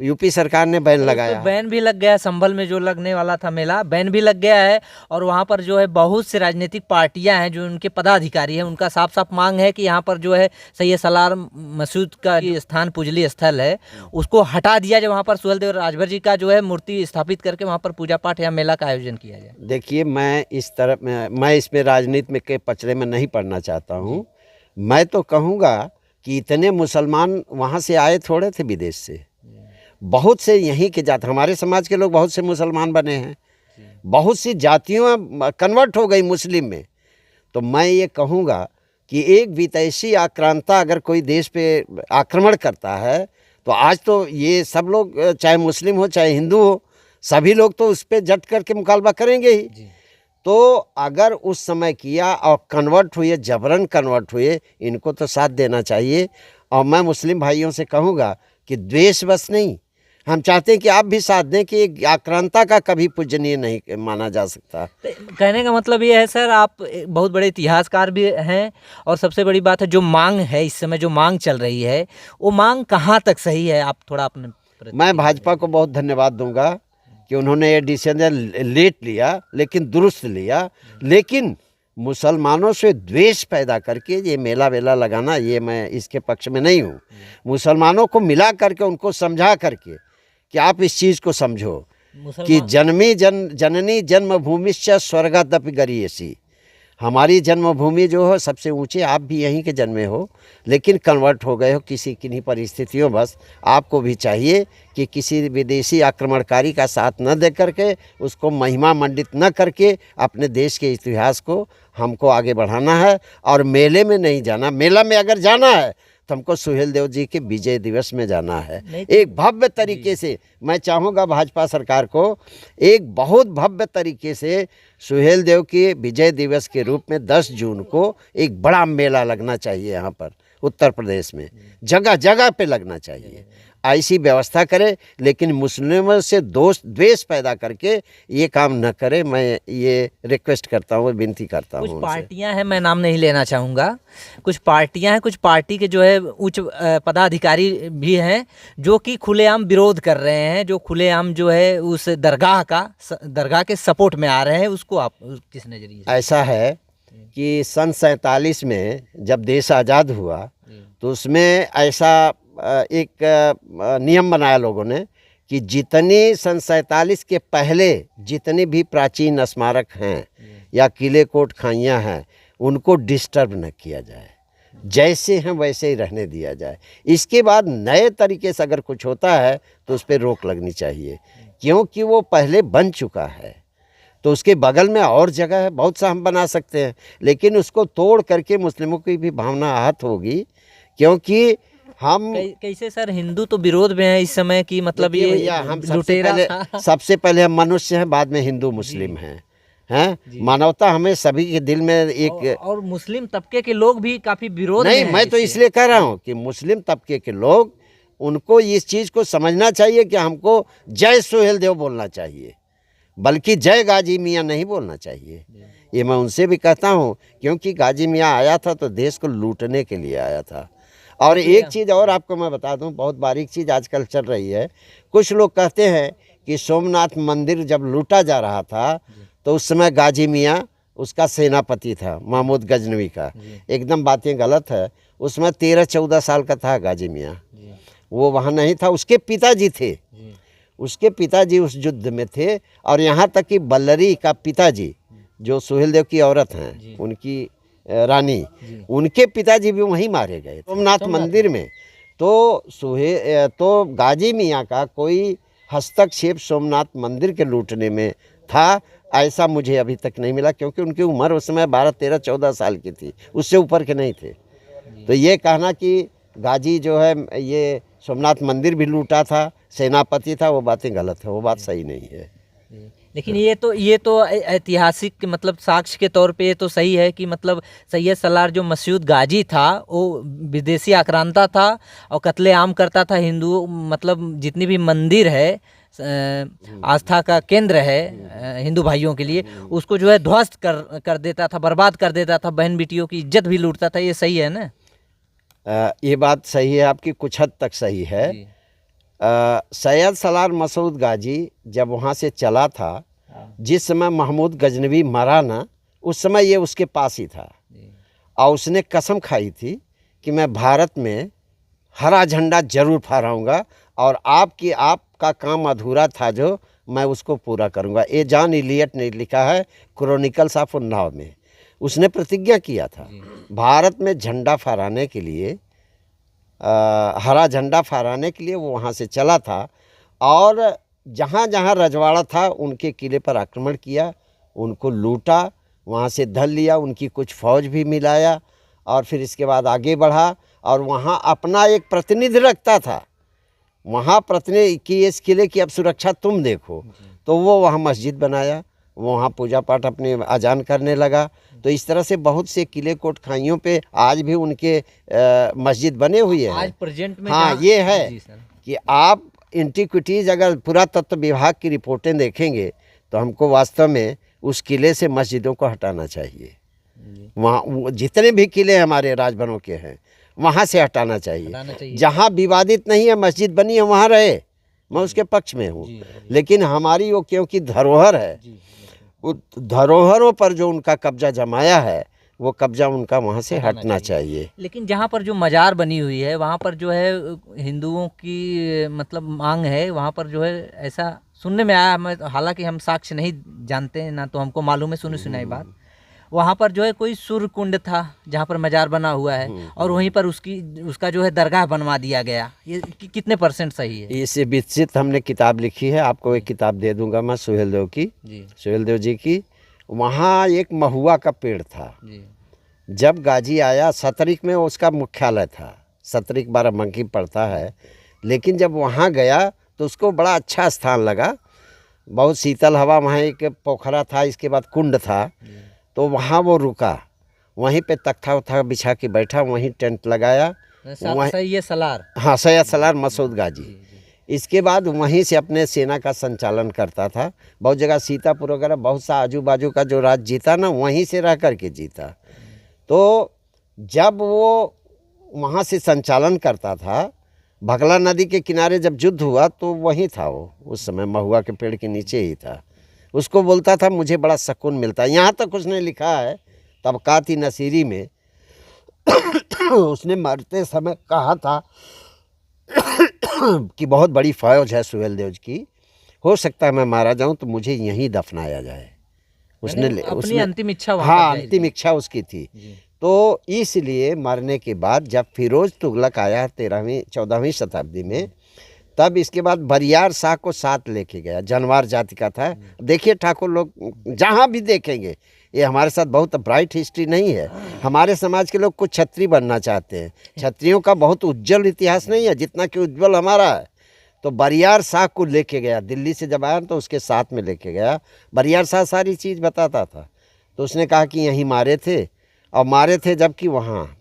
यूपी सरकार ने बैन लगाया तो बैन भी लग गया है, संभल में जो लगने वाला था मेला बैन भी लग गया है। और वहाँ पर जो है बहुत से राजनीतिक पार्टियां हैं, जो उनके पदाधिकारी हैं, उनका साफ साफ मांग है कि यहाँ पर जो है सैयद सलार मसूद का जो स्थान पूजनीय स्थल है उसको हटा दिया जाए, वहाँ पर सुहेलदेव राजभर जी का जो है मूर्ति स्थापित करके वहाँ पर पूजा पाठ या मेला का आयोजन किया जाए। देखिए, मैं इसमें राजनीति में के पचड़े में नहीं पड़ना चाहता हूँ। मैं तो कहूँगा कि इतने मुसलमान वहाँ से आए थोड़े थे विदेश से, बहुत से यहीं के जात, हमारे समाज के लोग बहुत से मुसलमान बने हैं, बहुत सी जातियों कन्वर्ट हो गई मुस्लिम में। तो मैं ये कहूँगा कि एक विदेशी आक्रांता अगर कोई देश पे आक्रमण करता है तो आज तो ये सब लोग, चाहे मुस्लिम हो चाहे हिंदू हो, सभी लोग तो उस पर जट करके मुकालबा करेंगे ही। तो अगर उस समय किया और कन्वर्ट हुए, जबरन कन्वर्ट हुए, इनको तो साथ देना चाहिए। और मैं मुस्लिम भाइयों से कहूँगा कि द्वेष बस नहीं, हम चाहते हैं कि आप भी साथ दें कि एक आक्रांता का कभी पूजनीय नहीं माना जा सकता। कहने का मतलब ये है सर, आप एक बहुत बड़े इतिहासकार भी हैं, और सबसे बड़ी बात है जो मांग है इस समय, जो मांग चल रही है, वो मांग कहाँ तक सही है, आप थोड़ा अपने। मैं भाजपा को बहुत धन्यवाद दूंगा कि उन्होंने ये डिसीजन लेट लिया, लेकिन दुरुस्त लिया। लेकिन मुसलमानों से द्वेष पैदा करके ये मेला वेला लगाना, ये मैं इसके पक्ष में नहीं हूँ। मुसलमानों को मिला करके, उनको समझा करके कि आप इस चीज़ को समझो कि जननी जन्मभूमिश्च स्वर्गादपि गरीयसी, हमारी जन्मभूमि जो हो सबसे ऊंचे, आप भी यहीं के जन्मे हो लेकिन कन्वर्ट हो गए हो किसी किन्हीं परिस्थितियों बस। आपको भी चाहिए कि किसी विदेशी आक्रमणकारी का साथ न दे करके, उसको महिमा मंडित न करके, अपने देश के इतिहास को हमको आगे बढ़ाना है। और मेले में नहीं जाना, मेला में अगर जाना है तो हमको सुहेलदेव जी के विजय दिवस में जाना है। एक भव्य तरीके से मैं चाहूँगा भाजपा सरकार को एक बहुत भव्य तरीके से सुहेलदेव के विजय दिवस के रूप में 10 जून को एक बड़ा मेला लगना चाहिए। यहाँ पर उत्तर प्रदेश में जगह जगह पे लगना चाहिए, ऐसी व्यवस्था करे। लेकिन मुस्लिमों से द्वेष पैदा करके ये काम न करे, मैं ये रिक्वेस्ट करता हूँ, विनती करता हूँ। कुछ पार्टियां हैं, मैं नाम नहीं लेना चाहूँगा, कुछ पार्टियां हैं, कुछ पार्टी के जो है उच्च पदाधिकारी भी हैं जो कि खुलेआम विरोध कर रहे हैं, जो खुलेआम जो है उस दरगाह के सपोर्ट में आ रहे हैं। उसको आप किस नज़रिए से? ऐसा है कि सन 47 में जब देश आज़ाद हुआ तो उसमें ऐसा एक नियम बनाया लोगों ने कि जितनी सन 47 के पहले जितनी भी प्राचीन स्मारक हैं या किले कोट खाइयाँ हैं, उनको डिस्टर्ब न किया जाए, जैसे हैं वैसे ही रहने दिया जाए। इसके बाद नए तरीके से अगर कुछ होता है तो उस पर रोक लगनी चाहिए, क्योंकि वो पहले बन चुका है। तो उसके बगल में और जगह है, बहुत सा हम बना सकते हैं, लेकिन उसको तोड़ करके मुस्लिमों की भी भावना आहत होगी। क्योंकि हम कैसे सर, हिंदू तो विरोध में है इस समय की, मतलब ये भैया हम लुटेरा सबसे पहले हम मनुष्य हैं, बाद में हिंदू मुस्लिम हैं मानवता हमें सभी के दिल में एक और मुस्लिम तबके के लोग भी काफी विरोध नहीं, में मैं तो इसलिए कह रहा हूँ कि मुस्लिम तबके के लोग, उनको इस चीज़ को समझना चाहिए कि हमको जय सुहेलदेव बोलना चाहिए, बल्कि जय गाजी मियाँ नहीं बोलना चाहिए। ये मैं उनसे भी कहता हूँ, क्योंकि गाजी मियाँ आया था तो देश को लूटने के लिए आया था। और एक चीज़ और आपको मैं बता दूं, बहुत बारीक चीज़ आजकल चल रही है। कुछ लोग कहते हैं कि सोमनाथ मंदिर जब लूटा जा रहा था तो उस समय गाजी मियाँ उसका सेनापति था, महमूद गजनवी का। एकदम बातें गलत है। उसमें 13-14 साल का था गाजी मियाँ, वो वहाँ नहीं था, उसके पिताजी थे, उसके पिताजी उस युद्ध में थे। और यहाँ तक कि बल्लरी का पिताजी जो सुहेलदेव की औरत हैं, उनकी रानी, उनके पिताजी भी वहीं मारे गए सोमनाथ मंदिर में। तो गाजी मियाँ का कोई हस्तक्षेप सोमनाथ मंदिर के लूटने में था, ऐसा मुझे अभी तक नहीं मिला, क्योंकि उनकी उम्र उस समय 12, 13, 14 साल की थी, उससे ऊपर के नहीं थे। तो ये कहना कि गाजी जो है ये सोमनाथ मंदिर भी लूटा था, सेनापति था, वो बातें गलत है, वो बात सही नहीं है। लेकिन ये तो ऐतिहासिक मतलब साक्ष्य के तौर पे ये तो सही है कि मतलब सैयद सलार जो मसूद गाजी था वो विदेशी आक्रांता था और कत्लेआम करता था। हिंदू मतलब जितनी भी मंदिर है, आस्था का केंद्र है हिंदू भाइयों के लिए, उसको जो है ध्वस्त कर देता था, बर्बाद कर देता था, बहन बेटियों की इज्जत भी लूटता था। ये सही है ना? ये बात सही है आपकी, कुछ हद तक सही है। सैयद सलार मसूद गाजी जब वहाँ से चला था, जिस समय महमूद गजनवी मरा ना, उस समय ये उसके पास ही था और उसने कसम खाई थी कि मैं भारत में हरा झंडा जरूर फहराऊंगा और आपका काम अधूरा था जो मैं उसको पूरा करूंगा। ये जॉन इलियट ने लिखा है क्रॉनिकल्स ऑफ उन्नाव में। उसने प्रतिज्ञा किया था भारत में झंडा फहराने के लिए, हरा झंडा फहराने के लिए वो वहाँ से चला था और जहाँ जहाँ रजवाड़ा था उनके किले पर आक्रमण किया, उनको लूटा, वहाँ से धन लिया, उनकी कुछ फौज भी मिलाया और फिर इसके बाद आगे बढ़ा और वहाँ अपना एक प्रतिनिधि रखता था। वहाँ प्रतिनिधि की इस किले की अब सुरक्षा तुम देखो, तो वो वहाँ मस्जिद बनाया, वहाँ पूजा पाठ अपने अजान करने लगा। तो इस तरह से बहुत से किले कोट खाइयों पे आज भी उनके मस्जिद बने हुए हैं। आज प्रेजेंट में हाँ, ये है कि आप एंटीक्विटीज़ अगर पुरातत्व विभाग की रिपोर्टें देखेंगे तो हमको वास्तव में उस किले से मस्जिदों को हटाना चाहिए। वहाँ जितने भी किले हमारे राजभरों के हैं वहाँ से हटाना चाहिए। जहाँ विवादित नहीं है, मस्जिद बनी है, वहाँ रहे, मैं उसके पक्ष में हूँ। लेकिन हमारी वो क्योंकि धरोहर है, उस धरोहरों पर जो उनका कब्जा जमाया है वो कब्जा उनका वहाँ से हटना चाहिए। लेकिन जहाँ पर जो मजार बनी हुई है वहाँ पर जो है हिंदुओं की मतलब मांग है, वहाँ पर जो है ऐसा सुनने में आया, हालांकि हम साक्ष्य नहीं जानते ना, तो हमको मालूम है सुनी सुनाई बात, वहाँ पर जो है कोई सूर्य कुंड था जहाँ पर मजार बना हुआ है और वहीं पर उसका जो है दरगाह बनवा दिया गया। ये कितने % सही है? इससे विस्तृत हमने किताब लिखी है, आपको एक किताब दे दूंगा मैं सुहेल देव की, सुहेल देव जी की। वहाँ एक महुआ का पेड़ था। जब गाजी आया, सतरिक में उसका मुख्यालय था, सतरिक बाराबंकी पड़ता है, लेकिन जब वहाँ गया तो उसको बड़ा अच्छा स्थान लगा, बहुत शीतल हवा, वहाँ एक पोखरा था, इसके बाद कुंड था, तो वहाँ वो रुका, वहीं पे तख्ता उठा बिछा के बैठा, वहीं टेंट लगाया। सैयद सलार, हाँ, सैयद सलार मसूद गाजी। इसके बाद वहीं से अपने सेना का संचालन करता था। बहुत जगह सीतापुर वगैरह बहुत सा आजू बाजू का जो राज जीता ना, वहीं से रह कर के जीता। तो जब वो वहाँ से संचालन करता था, भगला नदी के किनारे जब युद्ध हुआ तो वहीं था वो, उस समय महुआ के पेड़ के नीचे ही था। उसको बोलता था मुझे बड़ा सुकून मिलता है। यहाँ तक उसने लिखा है तबकात नसीरी में उसने मरते समय कहा था कि बहुत बड़ी फौज है सुहेल देव की, हो सकता है मैं मारा जाऊं तो मुझे यहीं दफनाया जाए। उसने अपनी अंतिम इच्छा, हाँ, अंतिम इच्छा उसकी थी। तो इसलिए मरने के बाद जब फिरोज तुगलक आया 13वीं-14वीं शताब्दी में, तब इसके बाद बरियार शाह को साथ लेके गया। जनवार जाति का था। देखिए ठाकुर लोग जहाँ भी देखेंगे, ये हमारे साथ बहुत ब्राइट हिस्ट्री नहीं है। हमारे समाज के लोग कुछ क्षत्रिय बनना चाहते हैं। क्षत्रियों का बहुत उज्जवल इतिहास नहीं है जितना कि उज्जवल हमारा है। तो बरियार शाह को लेके गया, दिल्ली से जब आया तो उसके साथ में लेके गया। बरियार शाह सारी चीज़ बताता था। तो उसने कहा कि यहीं मारे थे, और मारे थे जबकि वहाँ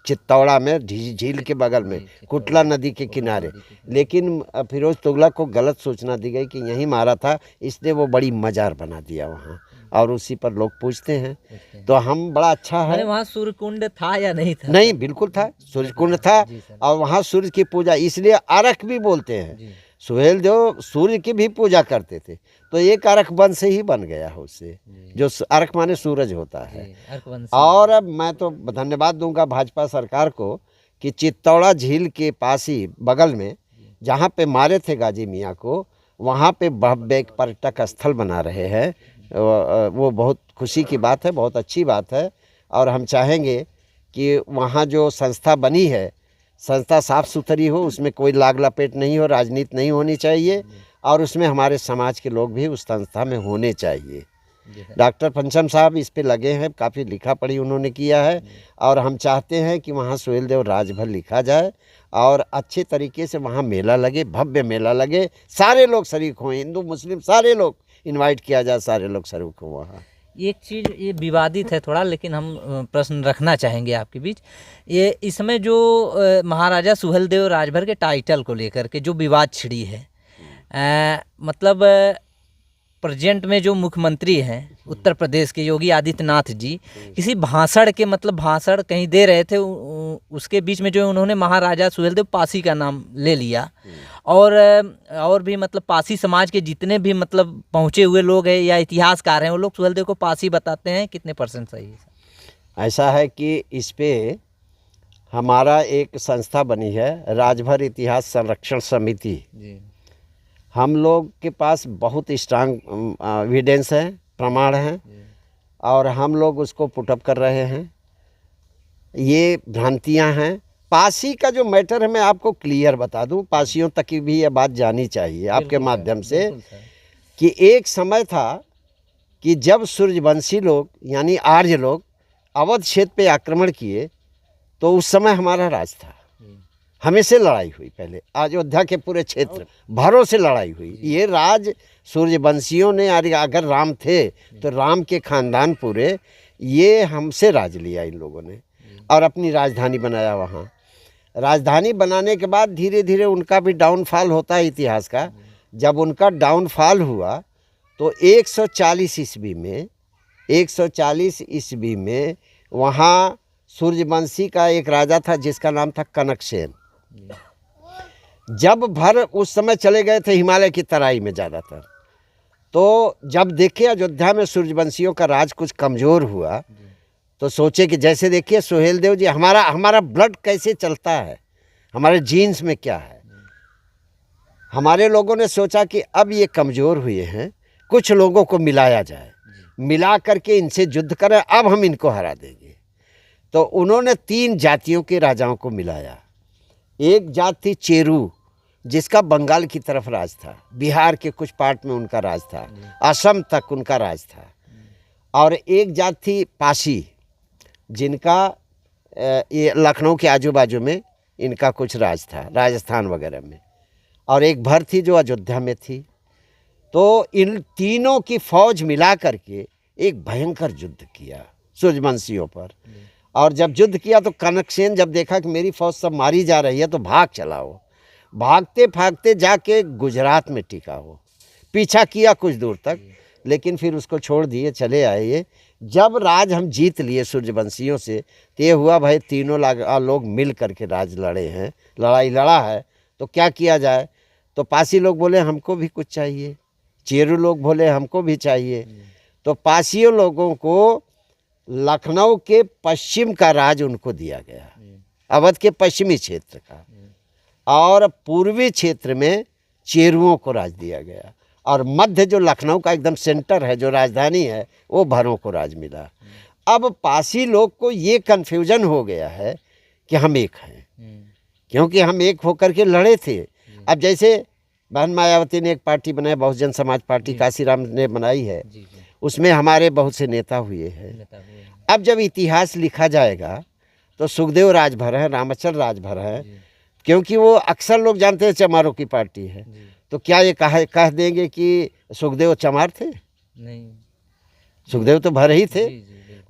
चित्तौड़ा में, झील के बगल में, कुटला नदी के किनारे। लेकिन फिरोज तुगलक को गलत सूचना दी गई कि यहीं मारा था, इसलिए वो बड़ी मजार बना दिया वहाँ, और उसी पर लोग पूछते हैं। तो हम बड़ा अच्छा है। वहाँ सूर्य कुंड था या नहीं था? नहीं, बिल्कुल था, सूर्य कुंड था, और वहाँ सूर्य की पूजा, इसलिए अर्क भी बोलते हैं। सुहेल देव सूर्य की भी पूजा करते थे, तो एक अर्क वंश से ही बन गया है उससे, जो अर्क माने सूरज होता है। और अब मैं तो धन्यवाद दूंगा भाजपा सरकार को कि चित्तौड़ा झील के पास ही बगल में जहाँ पे मारे थे गाजी मियाँ को, वहाँ पे भव्य एक पर्यटक स्थल बना रहे हैं। वो बहुत खुशी की बात है, बहुत अच्छी बात है। और हम चाहेंगे कि वहाँ जो संस्था बनी है, संस्था साफ़ सुथरी हो, उसमें कोई लाग लपेट नहीं हो, राजनीति नहीं होनी चाहिए, और उसमें हमारे समाज के लोग भी उस संस्था में होने चाहिए। डॉक्टर पंचम साहब इस पे लगे हैं, काफ़ी लिखा पढ़ी उन्होंने किया है, और हम चाहते हैं कि वहाँ सुहेल देव राजभर लिखा जाए और अच्छे तरीके से वहाँ मेला लगे, भव्य मेला लगे, सारे लोग शरीक हों, हिंदू मुस्लिम सारे लोग इनवाइट किया जाए, सारे लोग शरीक हों वहाँ। एक चीज़ ये विवादित है थोड़ा, लेकिन हम प्रश्न रखना चाहेंगे आपके बीच। ये इसमें जो महाराजा सुहेल देव राजभर के टाइटल को लेकर के जो विवाद छिड़ी है, मतलब प्रेजेंट में जो मुख्यमंत्री हैं उत्तर प्रदेश के योगी आदित्यनाथ जी, किसी भाषण के मतलब भाषण कहीं दे रहे थे, उसके बीच में जो उन्होंने महाराजा सुहेलदेव पासी का नाम ले लिया। और भी मतलब पासी समाज के जितने भी मतलब पहुँचे हुए लोग हैं या इतिहासकार हैं, वो लोग सुहेलदेव को पासी बताते हैं। कितने % सही है? ऐसा है कि इस पे हमारा एक संस्था बनी है, राजभर इतिहास संरक्षण समिति जी। हम लोग के पास बहुत स्ट्रांग एविडेंस है, प्रमाण हैं, और हम लोग उसको पुटअप कर रहे हैं। ये भ्रांतियां हैं। पासी का जो मैटर है मैं आपको क्लियर बता दूं, पासियों तक की भी ये बात जानी चाहिए आपके माध्यम से, कि एक समय था कि जब सूर्यवंशी लोग यानी आर्य लोग अवध क्षेत्र पे आक्रमण किए तो उस समय हमारा राज था। हमें से लड़ाई हुई, पहले अयोध्या के पूरे क्षेत्र भरों से लड़ाई हुई। ये राज सूर्यवंशियों ने, अगर राम थे तो राम के खानदान पूरे, ये हमसे राज लिया इन लोगों ने और अपनी राजधानी बनाया वहाँ। राजधानी बनाने के बाद धीरे धीरे उनका भी डाउनफॉल होता है इतिहास का। जब उनका डाउनफॉल हुआ तो 140 ईस्वी में वहाँ सूर्यवंशी का एक राजा था जिसका नाम था कनकसेन। जब भर उस समय चले गए थे हिमालय की तराई में ज़्यादातर, तो जब देखे अयोध्या में सूर्यवंशियों का राज कुछ कमज़ोर हुआ तो सोचे कि जैसे देखिए सुहेलदेव जी, हमारा ब्लड कैसे चलता है, हमारे जीन्स में क्या है। हमारे लोगों ने सोचा कि अब ये कमज़ोर हुए हैं, कुछ लोगों को मिलाया जाए, मिला करके इनसे युद्ध करें, अब हम इनको हरा देंगे। तो उन्होंने 3 जातियों के राजाओं को मिलाया। एक जात थी चेरू, जिसका बंगाल की तरफ राज था, बिहार के कुछ पार्ट में उनका राज था, असम तक उनका राज था। और एक जात थी पासी, जिनका ये लखनऊ के आजू बाजू में इनका कुछ राज था, राजस्थान वगैरह में। और एक भर थी जो अयोध्या में थी। तो इन तीनों की फौज मिला करके एक भयंकर युद्ध किया सूर्यवंशियों पर। और जब युद्ध किया तो कनकसेन जब देखा कि मेरी फौज सब मारी जा रही है तो भाग चला वो। भागते भागते जाके गुजरात में टिका वो। पीछा किया कुछ दूर तक, लेकिन फिर उसको छोड़ दिए, चले आए ये। जब राज हम जीत लिए सूर्यवंशियों से तो ये हुआ भाई तीनों लोग मिल करके राज लड़े हैं, लड़ाई लड़ा है, तो क्या किया जाए। तो पासी लोग बोले हमको भी कुछ चाहिए, चेरू लोग बोले हमको भी चाहिए। तो पासियों लोगों को लखनऊ के पश्चिम का राज उनको दिया गया, अवध के पश्चिमी क्षेत्र का, और पूर्वी क्षेत्र में चेरुओं को राज दिया गया, और मध्य जो लखनऊ का एकदम सेंटर है, जो राजधानी है, वो भरों को राज मिला। अब पासी लोग को ये कन्फ्यूजन हो गया है कि हम एक हैं, क्योंकि हम एक होकर के लड़े थे। अब जैसे बहन मायावती ने एक पार्टी बनाई, बहुजन समाज पार्टी काशीराम ने बनाई है, उसमें हमारे बहुत से नेता हुए हैं। अब जब इतिहास लिखा जाएगा तो सुखदेव राजभर हैं, रामाचल राजभर हैं, क्योंकि वो अक्सर लोग जानते हैं चमारों की पार्टी है। तो क्या ये कह देंगे कि सुखदेव चमार थे? नहीं, सुखदेव तो भर ही थे।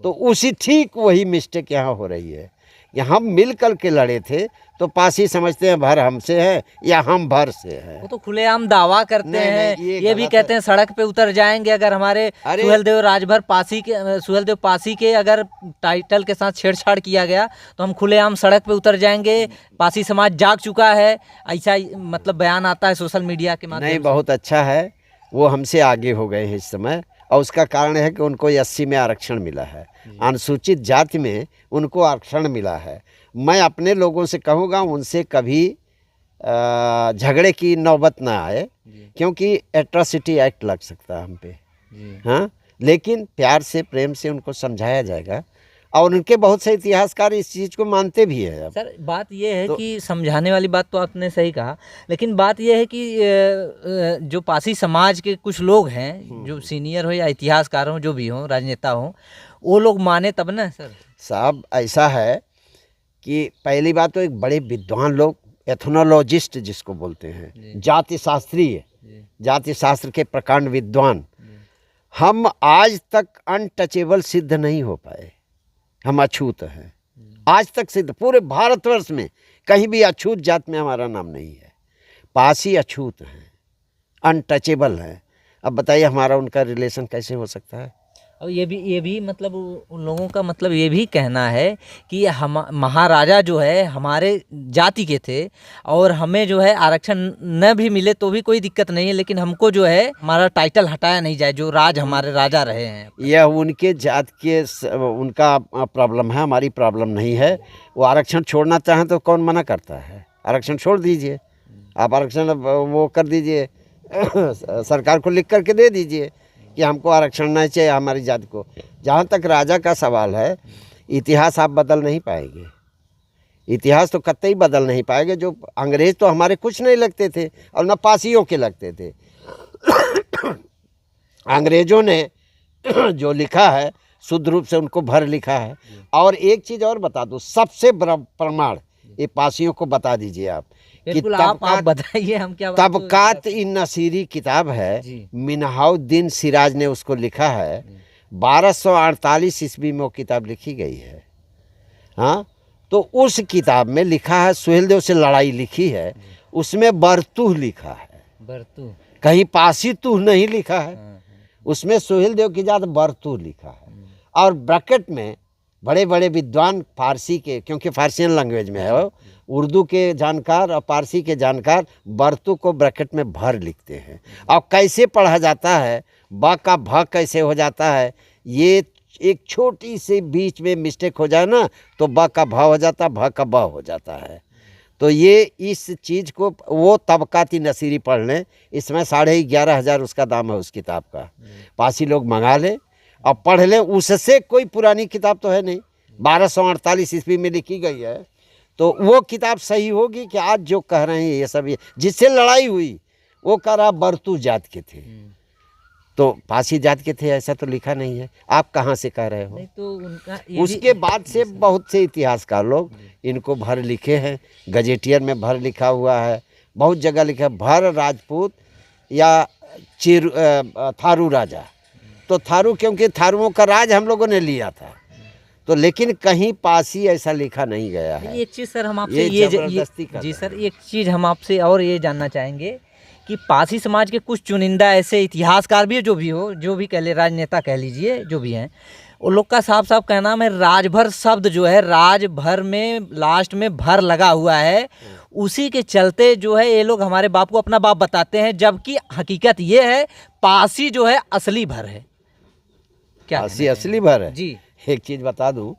तो उसी ठीक वही मिस्टेक यहाँ हो रही है कि हम मिल कर के लड़े थे, तो पासी समझते हैं भर हमसे है या हम भर से हैं। वो तो खुलेआम दावा करते हैं, ये भी कहते हैं सड़क पे उतर जाएंगे अगर हमारे सुहेलदेव राजभर पासी के, सुहेलदेव पासी के अगर टाइटल के साथ छेड़छाड़ किया गया तो हम खुलेआम सड़क पे उतर जाएंगे, पासी समाज जाग चुका है, ऐसा मतलब बयान आता है सोशल मीडिया के माध्यम से। नहीं, बहुत अच्छा है, वो हमसे आगे हो गए हैं इस समय, और उसका कारण है कि उनको 80 में आरक्षण मिला है, अनुसूचित जाति में उनको आरक्षण मिला है। मैं अपने लोगों से कहूँगा उनसे कभी झगड़े की नौबत ना आए, क्योंकि एट्रॉसिटी एक्ट लग सकता है हम पे। हाँ, लेकिन प्यार से प्रेम से उनको समझाया जाएगा, और उनके बहुत से इतिहासकार इस चीज़ को मानते भी हैं। सर बात ये है कि समझाने वाली बात तो आपने सही कहा, लेकिन बात ये है कि जो पासी समाज के कुछ लोग हैं, जो सीनियर हो या इतिहासकार हो, जो भी हो, राजनेता हो, वो लोग माने तब ना सर। साहब ऐसा है कि पहली बात तो एक बड़े विद्वान लोग, एथनोलॉजिस्ट जिसको बोलते हैं, जाति शास्त्रीय, जाति शास्त्र के प्रकांड विद्वान, हम आज तक अनटचेबल सिद्ध नहीं हो पाए। हम अछूत हैं आज तक सिद्ध, पूरे भारतवर्ष में कहीं भी अछूत जात में हमारा नाम नहीं है। पासी अछूत हैं, अनटचेबल हैं, अब बताइए हमारा उनका रिलेशन कैसे हो सकता है? और ये भी मतलब उन लोगों का मतलब ये भी कहना है कि हम महाराजा जो है हमारे जाति के थे और हमें जो है आरक्षण न भी मिले तो भी कोई दिक्कत नहीं है, लेकिन हमको जो है हमारा टाइटल हटाया नहीं जाए, जो राज हमारे राजा रहे हैं। यह उनके जात के उनका प्रॉब्लम है, हमारी प्रॉब्लम नहीं है। वो आरक्षण छोड़ना चाहें तो कौन मना करता है? आरक्षण छोड़ दीजिए, आप आरक्षण वो कर दीजिए, सरकार को लिख करके दे दीजिए कि हमको आरक्षण नहीं चाहिए हमारी जाति को। जहाँ तक राजा का सवाल है, इतिहास आप बदल नहीं पाएंगे, इतिहास तो कतई बदल नहीं पाएंगे। जो अंग्रेज तो हमारे कुछ नहीं लगते थे और न पासियों के लगते थे। अंग्रेजों ने जो लिखा है शुद्ध रूप से उनको भर लिखा है। और एक चीज़ और बता दूँ, सबसे बड़ा प्रमाण ये पासियों को बता दीजिए आप कि बिल्कुल, आप बताइए, हम क्या तबकात इन नसीरी किताब है, मिनहाउद्दीन सिराज ने उसको लिखा है। 1248 ईस्वी में वो किताब लिखी गई है। हाँ, तो उस किताब में लिखा है, सुहेलदेव से लड़ाई लिखी है, उसमें बरतूह लिखा है, बरतूह, कहीं पासी तूह नहीं लिखा है। उसमें सुहेलदेव की जात बरतूह लिखा है। और ब्रैकेट में बड़े बड़े विद्वान फारसी के, क्योंकि फारसियन लैंग्वेज में है वो, उर्दू के जानकार और पारसी के जानकार बरतू को ब्रैकेट में भर लिखते हैं। और कैसे पढ़ा जाता है, ब का भ कैसे हो जाता है, ये एक छोटी सी बीच में मिस्टेक हो जाए ना तो ब का भ हो जाता, भ का ब हो जाता है। तो ये इस चीज़ को वो तबकाती नसीरी पढ़ लें, इसमें 11,500 उसका दाम है उस किताब का। पासी लोग मंगा लें और पढ़ लें, उससे कोई पुरानी किताब तो है नहीं, 1248 ईस्वी में लिखी गई है। तो वो किताब सही होगी कि आज जो कह रहे हैं ये सब, ये जिससे लड़ाई हुई वो कह रहा बरतू जात के थे, तो पासी जात के थे, ऐसा तो लिखा नहीं है। आप कहाँ से कह रहे हो? नहीं तो उनका उसके बाद से बहुत से इतिहासकार लोग इनको भर लिखे हैं, गजेटियर में भर लिखा हुआ है, बहुत जगह लिखा है, भर राजपूत या थारू राजा। तो थारू, क्योंकि थारुओं का राज हम लोगों ने लिया था, तो लेकिन कहीं पासी ऐसा लिखा नहीं गया है। एक चीज़ सर हम आपसे जी सर, एक चीज़ हम आपसे और ये जानना चाहेंगे कि पासी समाज के कुछ चुनिंदा ऐसे इतिहासकार भी है, जो भी कह ले, राजनेता कह लीजिए, जो भी हैं, वो लोग का साफ साफ कहना है राजभर शब्द जो है, राजभर में लास्ट में भर लगा हुआ है, उसी के चलते जो है ये लोग हमारे बाप को अपना बाप बताते हैं, जबकि हकीकत ये है पासी जो है असली भर है। क्या पासी असली भर है जी? एक चीज़ बता दूं,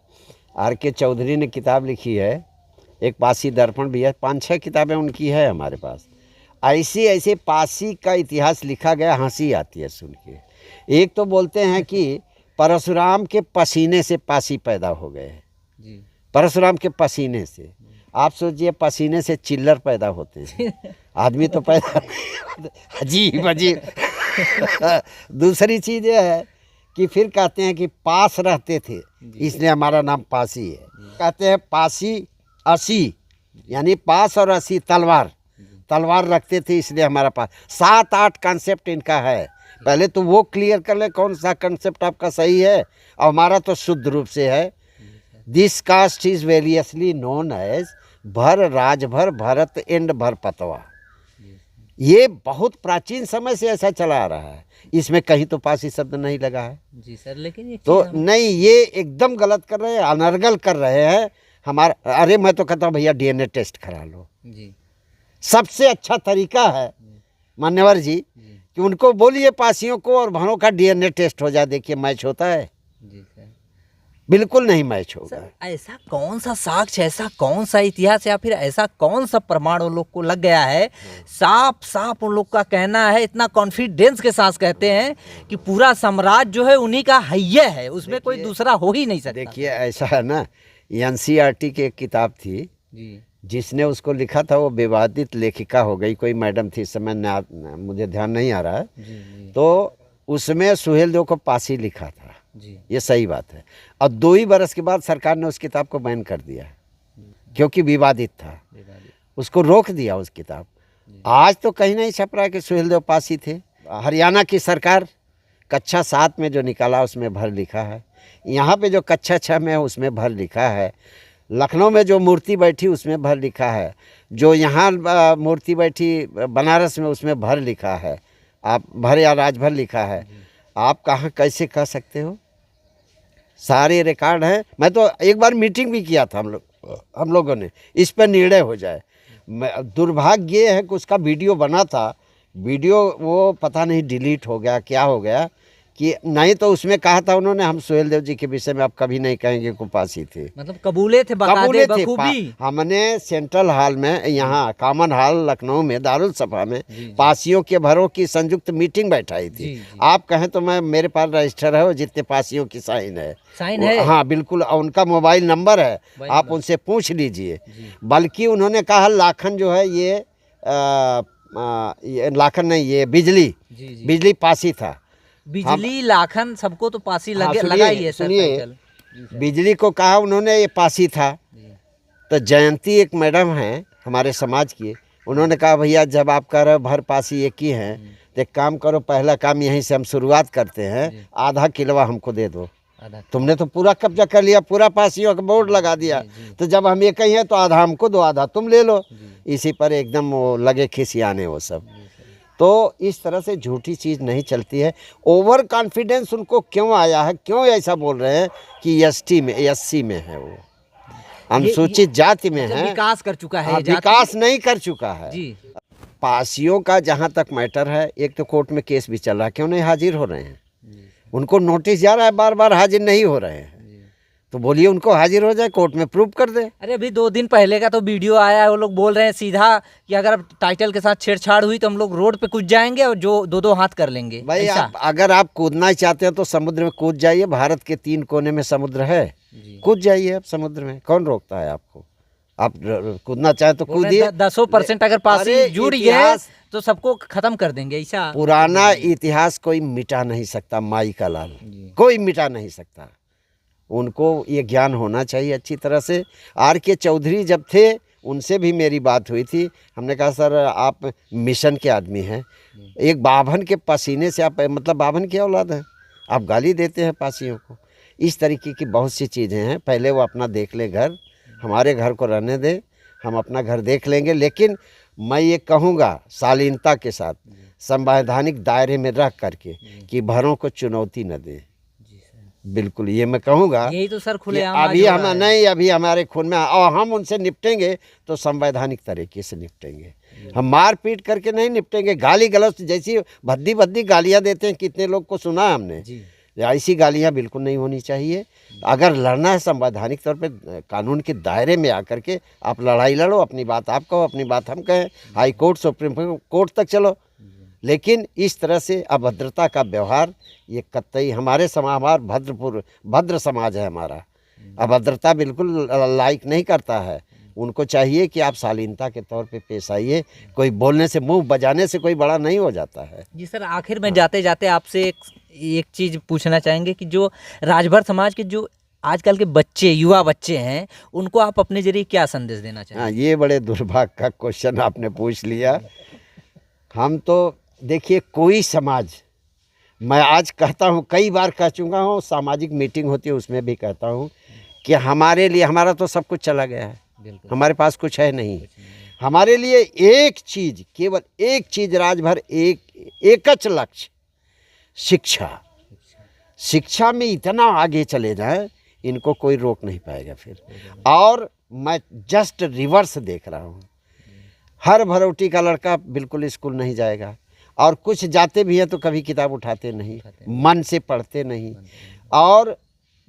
R.K. चौधरी ने किताब लिखी है, एक पासी दर्पण भी है, 5-6 किताबें उनकी है हमारे पास। ऐसे पासी का इतिहास लिखा गया, हंसी आती है सुन के। एक तो बोलते हैं कि परशुराम के पसीने से पासी पैदा हो गए जी। परशुराम के पसीने से, आप सोचिए पसीने से चिल्लर पैदा होते हैं, आदमी तो पैदा नहीं, अजीब अजीब। दूसरी चीज़ यह है कि फिर कहते हैं कि पास रहते थे, इसलिए हमारा नाम पासी है। कहते हैं पासी असी, यानी पास और असी तलवार रखते थे, इसलिए हमारा पास। 7-8 कॉन्सेप्ट इनका है, पहले तो वो क्लियर कर ले कौन सा कॉन्सेप्ट आपका सही है। और हमारा तो शुद्ध रूप से है, this caste is variously known as Bhar, Rajbhar, Bharat and भरपतवा। ये बहुत प्राचीन समय से ऐसा चला आ रहा है, इसमें कहीं तो पासी शब्द नहीं लगा है जी सर। लेकिन तो नहीं, ये एकदम गलत कर रहे हैं, अनर्गल कर रहे हैं हमारा। अरे मैं तो कहता हूँ भैया DNA टेस्ट करा लो जी, सबसे अच्छा तरीका है मान्यवर जी कि उनको बोलिए पासियों को और भरों का DNA टेस्ट हो जाए, देखिए मैच होता है जी सर। बिल्कुल नहीं मैच होगा। ऐसा कौन सा साक्ष्य, ऐसा कौन सा इतिहास या फिर ऐसा कौन सा प्रमाण उन लोग को लग गया है, साफ साफ उन लोग का कहना है, इतना कॉन्फिडेंस के साथ कहते हैं कि पूरा साम्राज्य जो है उन्हीं का हैये है, उसमें कोई दूसरा हो ही नहीं सकता। देखिए ऐसा है ना, NCERT की एक किताब थी जी, जिसने उसको लिखा था वो विवादित लेखिका हो गई, कोई मैडम थी, इस समय मुझे ध्यान नहीं आ रहा है जी। तो उसमें सुहेलदेव को पासी लिखा था जी, ये सही बात है। और 2 ही बरस के बाद सरकार ने उस किताब को बैन कर दिया, क्योंकि विवादित था, उसको रोक दिया उस किताब। आज तो कहीं नहीं छप रहा है कि सुहेलदेव पासी थे। हरियाणा की सरकार कक्षा 7 में जो निकाला उसमें भर लिखा है, यहाँ पे जो कक्षा 6 में है उसमें भर लिखा है, लखनऊ में जो मूर्ति बैठी उसमें भर लिखा है, जो यहाँ मूर्ति बैठी बनारस में उसमें भर लिखा है। आप भर या राजभर लिखा है, आप कहाँ कैसे कह सकते हो? सारे रिकॉर्ड हैं। मैं तो एक बार मीटिंग भी किया था हम लोगों ने, इस पर निर्णय हो जाए। दुर्भाग्य ये है कि उसका वीडियो बना था, वीडियो वो पता नहीं डिलीट हो गया, क्या हो गया कि नहीं, तो उसमें कहा था उन्होंने हम सोहेल देव जी के विषय में आप कभी नहीं कहेंगे कुपासी थे। मतलब कबूले थे, कबूले थे। बखूबी। हमने सेंट्रल हॉल में, यहाँ कॉमन हॉल लखनऊ में दारुल सफा में पासियों के भरों की संयुक्त मीटिंग बैठाई थी। आप कहें तो मैं, मेरे पास रजिस्टर है, वो जितने पासियों की साइन है। हाँ बिल्कुल, और उनका मोबाइल नंबर है, आप उनसे पूछ लीजिए। बल्कि उन्होंने कहा लाखन जो है ये लाखन नहीं, ये बिजली पासी था। बिजली लाखन सबको तो पासी लगा ही है सर। सुनिए, बिजली को कहा उन्होंने ये पासी था। तो जयंती एक मैडम हैं हमारे समाज की, उन्होंने कहा भैया जब आप कह रहे हो भर पासी एक ही हैं, तो एक काम करो, पहला काम यहीं से हम शुरुआत करते हैं, आधा किलवा हमको दे दो। तुमने तो पूरा कब्जा कर लिया, पूरा पासियों का बोर्ड लगा दिया, तो जब हम एक ही हैं तो आधा हमको दो, आधा तुम ले लो। इसी पर एकदम वो लगे खिसियाने वो सब। तो इस तरह से झूठी चीज़ नहीं चलती है। ओवर कॉन्फिडेंस उनको क्यों आया है, क्यों ऐसा बोल रहे हैं कि एससी में है, वो अनुसूचित जाति में है, विकास कर चुका है। विकास नहीं कर चुका है जी। पासियों का जहाँ तक मैटर है, एक तो कोर्ट में केस भी चल रहा है, क्यों नहीं हाजिर हो रहे हैं? उनको नोटिस जा रहा है, बार बार हाजिर नहीं हो रहे हैं, तो बोलिए उनको हाजिर हो जाए, कोर्ट में प्रूव कर दे। अरे अभी 2 दिन पहले का तो वीडियो आया है, वो लोग बोल रहे हैं सीधा कि अगर टाइटल के साथ छेड़छाड़ हुई तो हम लोग रोड पे कूद जाएंगे और जो 2-2 हाथ कर लेंगे। भाई अगर आप कूदना चाहते हैं तो समुद्र में कूद जाइए, भारत के 3 कोने में समुद्र है, कूद जाइए आप समुद्र में, कौन रोकता है आपको? आप कूदना चाहे तो कूदिए। 10% अगर पासी जुड़ गए तो सबको खत्म कर देंगे। ऐसा पुराना इतिहास कोई मिटा नहीं सकता, माई का लाल, कोई मिटा नहीं सकता। उनको ये ज्ञान होना चाहिए अच्छी तरह से। RK चौधरी जब थे, उनसे भी मेरी बात हुई थी, हमने कहा सर आप मिशन के आदमी हैं, एक बाभन के पसीने से आप, मतलब बाभन की औलाद हैं, आप गाली देते हैं पासियों को। इस तरीके की बहुत सी चीज़ें हैं। पहले वो अपना देख ले घर, हमारे घर को रहने दे, हम अपना घर देख लेंगे। लेकिन मैं ये कहूँगा शालीनता के साथ, संवैधानिक दायरे में रह करके, कि भरों को चुनौती न दें। बिल्कुल ये मैं कहूँगा। यही तो सर खुलेआम अभी हम नहीं, अभी हमारे खून में, और हम उनसे निपटेंगे तो संवैधानिक तरीके से निपटेंगे। हम मार पीट करके नहीं निपटेंगे। गाली गलौज जैसी भद्दी गालियाँ देते हैं, कितने लोग को सुना हमने, ऐसी गालियाँ बिल्कुल नहीं होनी चाहिए। अगर लड़ना है संवैधानिक तौर पे, कानून के दायरे में आकर के आप लड़ाई लड़ो, अपनी बात आप कहो, अपनी बात हम कहें, हाई कोर्ट सुप्रीम कोर्ट तक चलो। लेकिन इस तरह से अभद्रता का व्यवहार ये कतई हमारे समाज, भद्र समाज है हमारा, अभद्रता बिल्कुल लाइक नहीं करता है। उनको चाहिए कि आप शालीनता के तौर पे पेश आइए। कोई बोलने से, मुंह बजाने से कोई बड़ा नहीं हो जाता है। जी सर, आखिर में जाते जाते आपसे एक चीज़ पूछना चाहेंगे कि जो राजभर समाज के जो आजकल के बच्चे, युवा बच्चे हैं, उनको आप अपने जरिए क्या संदेश देना चाहेंगे? हाँ, ये बड़े दुर्भाग्य का क्वेश्चन आपने पूछ लिया। हम तो देखिए, कोई समाज, मैं आज कहता हूँ, कई बार कह चुका हूँ, सामाजिक मीटिंग होती है उसमें भी कहता हूँ कि हमारे लिए, हमारा तो सब कुछ चला गया है, हमारे पास कुछ है नहीं। हमारे लिए एक चीज़, केवल एक चीज़ राजभर, एकच लक्ष्य, शिक्षा। शिक्षा में इतना आगे चले जाएं, इनको कोई रोक नहीं पाएगा फिर। और मैं जस्ट रिवर्स देख रहा हूँ, हर भरौटी का लड़का बिल्कुल स्कूल नहीं जाएगा, और कुछ जाते भी हैं तो कभी किताब उठाते नहीं, मन से पढ़ते नहीं। और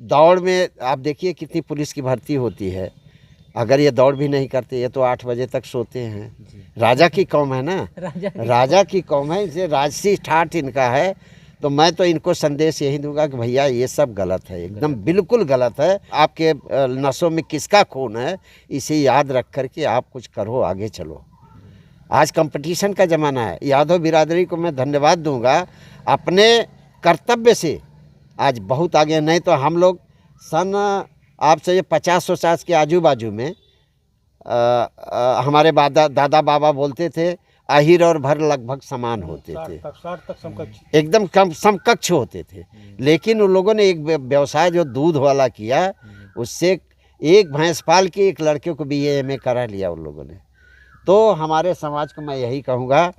दौड़ में आप देखिए कितनी पुलिस की भर्ती होती है, अगर ये दौड़ भी नहीं करते, ये तो 8 बजे तक सोते हैं। राजा की कौम है ना, राजा की कौम है, इसे राजसी ठाठ इनका है। तो मैं तो इनको संदेश यही दूंगा कि भैया ये सब गलत है, एकदम बिल्कुल गलत है। आपके नसों में किसका खून है, इसे याद रख कर के आप कुछ करो, आगे चलो। आज कंपटीशन का ज़माना है। यादव बिरादरी को मैं धन्यवाद दूंगा, अपने कर्तव्य से आज बहुत आगे। नहीं तो हम लोग सन आपसे ये 50-50 के आजू बाजू में हमारे दादा बाबा बोलते थे, अहिर और भर लगभग समान होते थे, एकदम कम समकक्ष होते थे। लेकिन उन लोगों ने एक व्यवसाय जो दूध वाला किया, उससे एक भैंस पाल के एक लड़के को BA MA करा लिया उन लोगों ने। तो हमारे समाज को मैं यही कहूँगा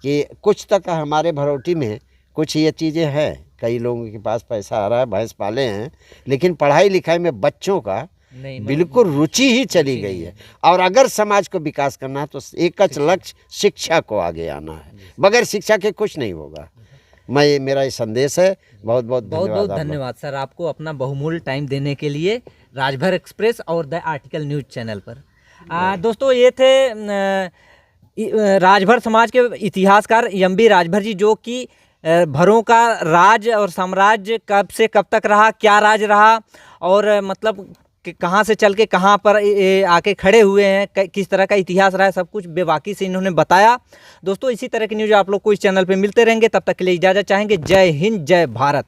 कि कुछ तक हमारे भरौटी में कुछ ये चीज़ें हैं। कई लोगों के पास पैसा आ रहा है, भैंस पाले हैं, लेकिन पढ़ाई लिखाई में बच्चों का नहीं बिल्कुल रुचि ही चली गई है। और अगर समाज को विकास करना है तो एक लक्ष्य शिक्षा को आगे आना है, बगैर शिक्षा के कुछ नहीं होगा। मैं मेरा ये संदेश है। बहुत बहुत बहुत बहुत धन्यवाद। धन्यवाद सर आपको अपना बहुमूल्य टाइम देने के लिए राजभर एक्सप्रेस और द आर्टिकल न्यूज़ चैनल पर। दोस्तों ये थे राजभर समाज के इतिहासकार एम.बी. राजभर जी, जो कि भरों का राज और साम्राज्य कब से कब तक रहा, क्या राज रहा, और मतलब कि कहाँ से चल के कहाँ पर आके खड़े हुए हैं, किस तरह का इतिहास रहा है, सब कुछ बेबाकी से इन्होंने बताया। दोस्तों इसी तरह की न्यूज़ आप लोग को इस चैनल पे मिलते रहेंगे। तब तक के लिए इजाज़त चाहेंगे। जय हिंद, जय भारत।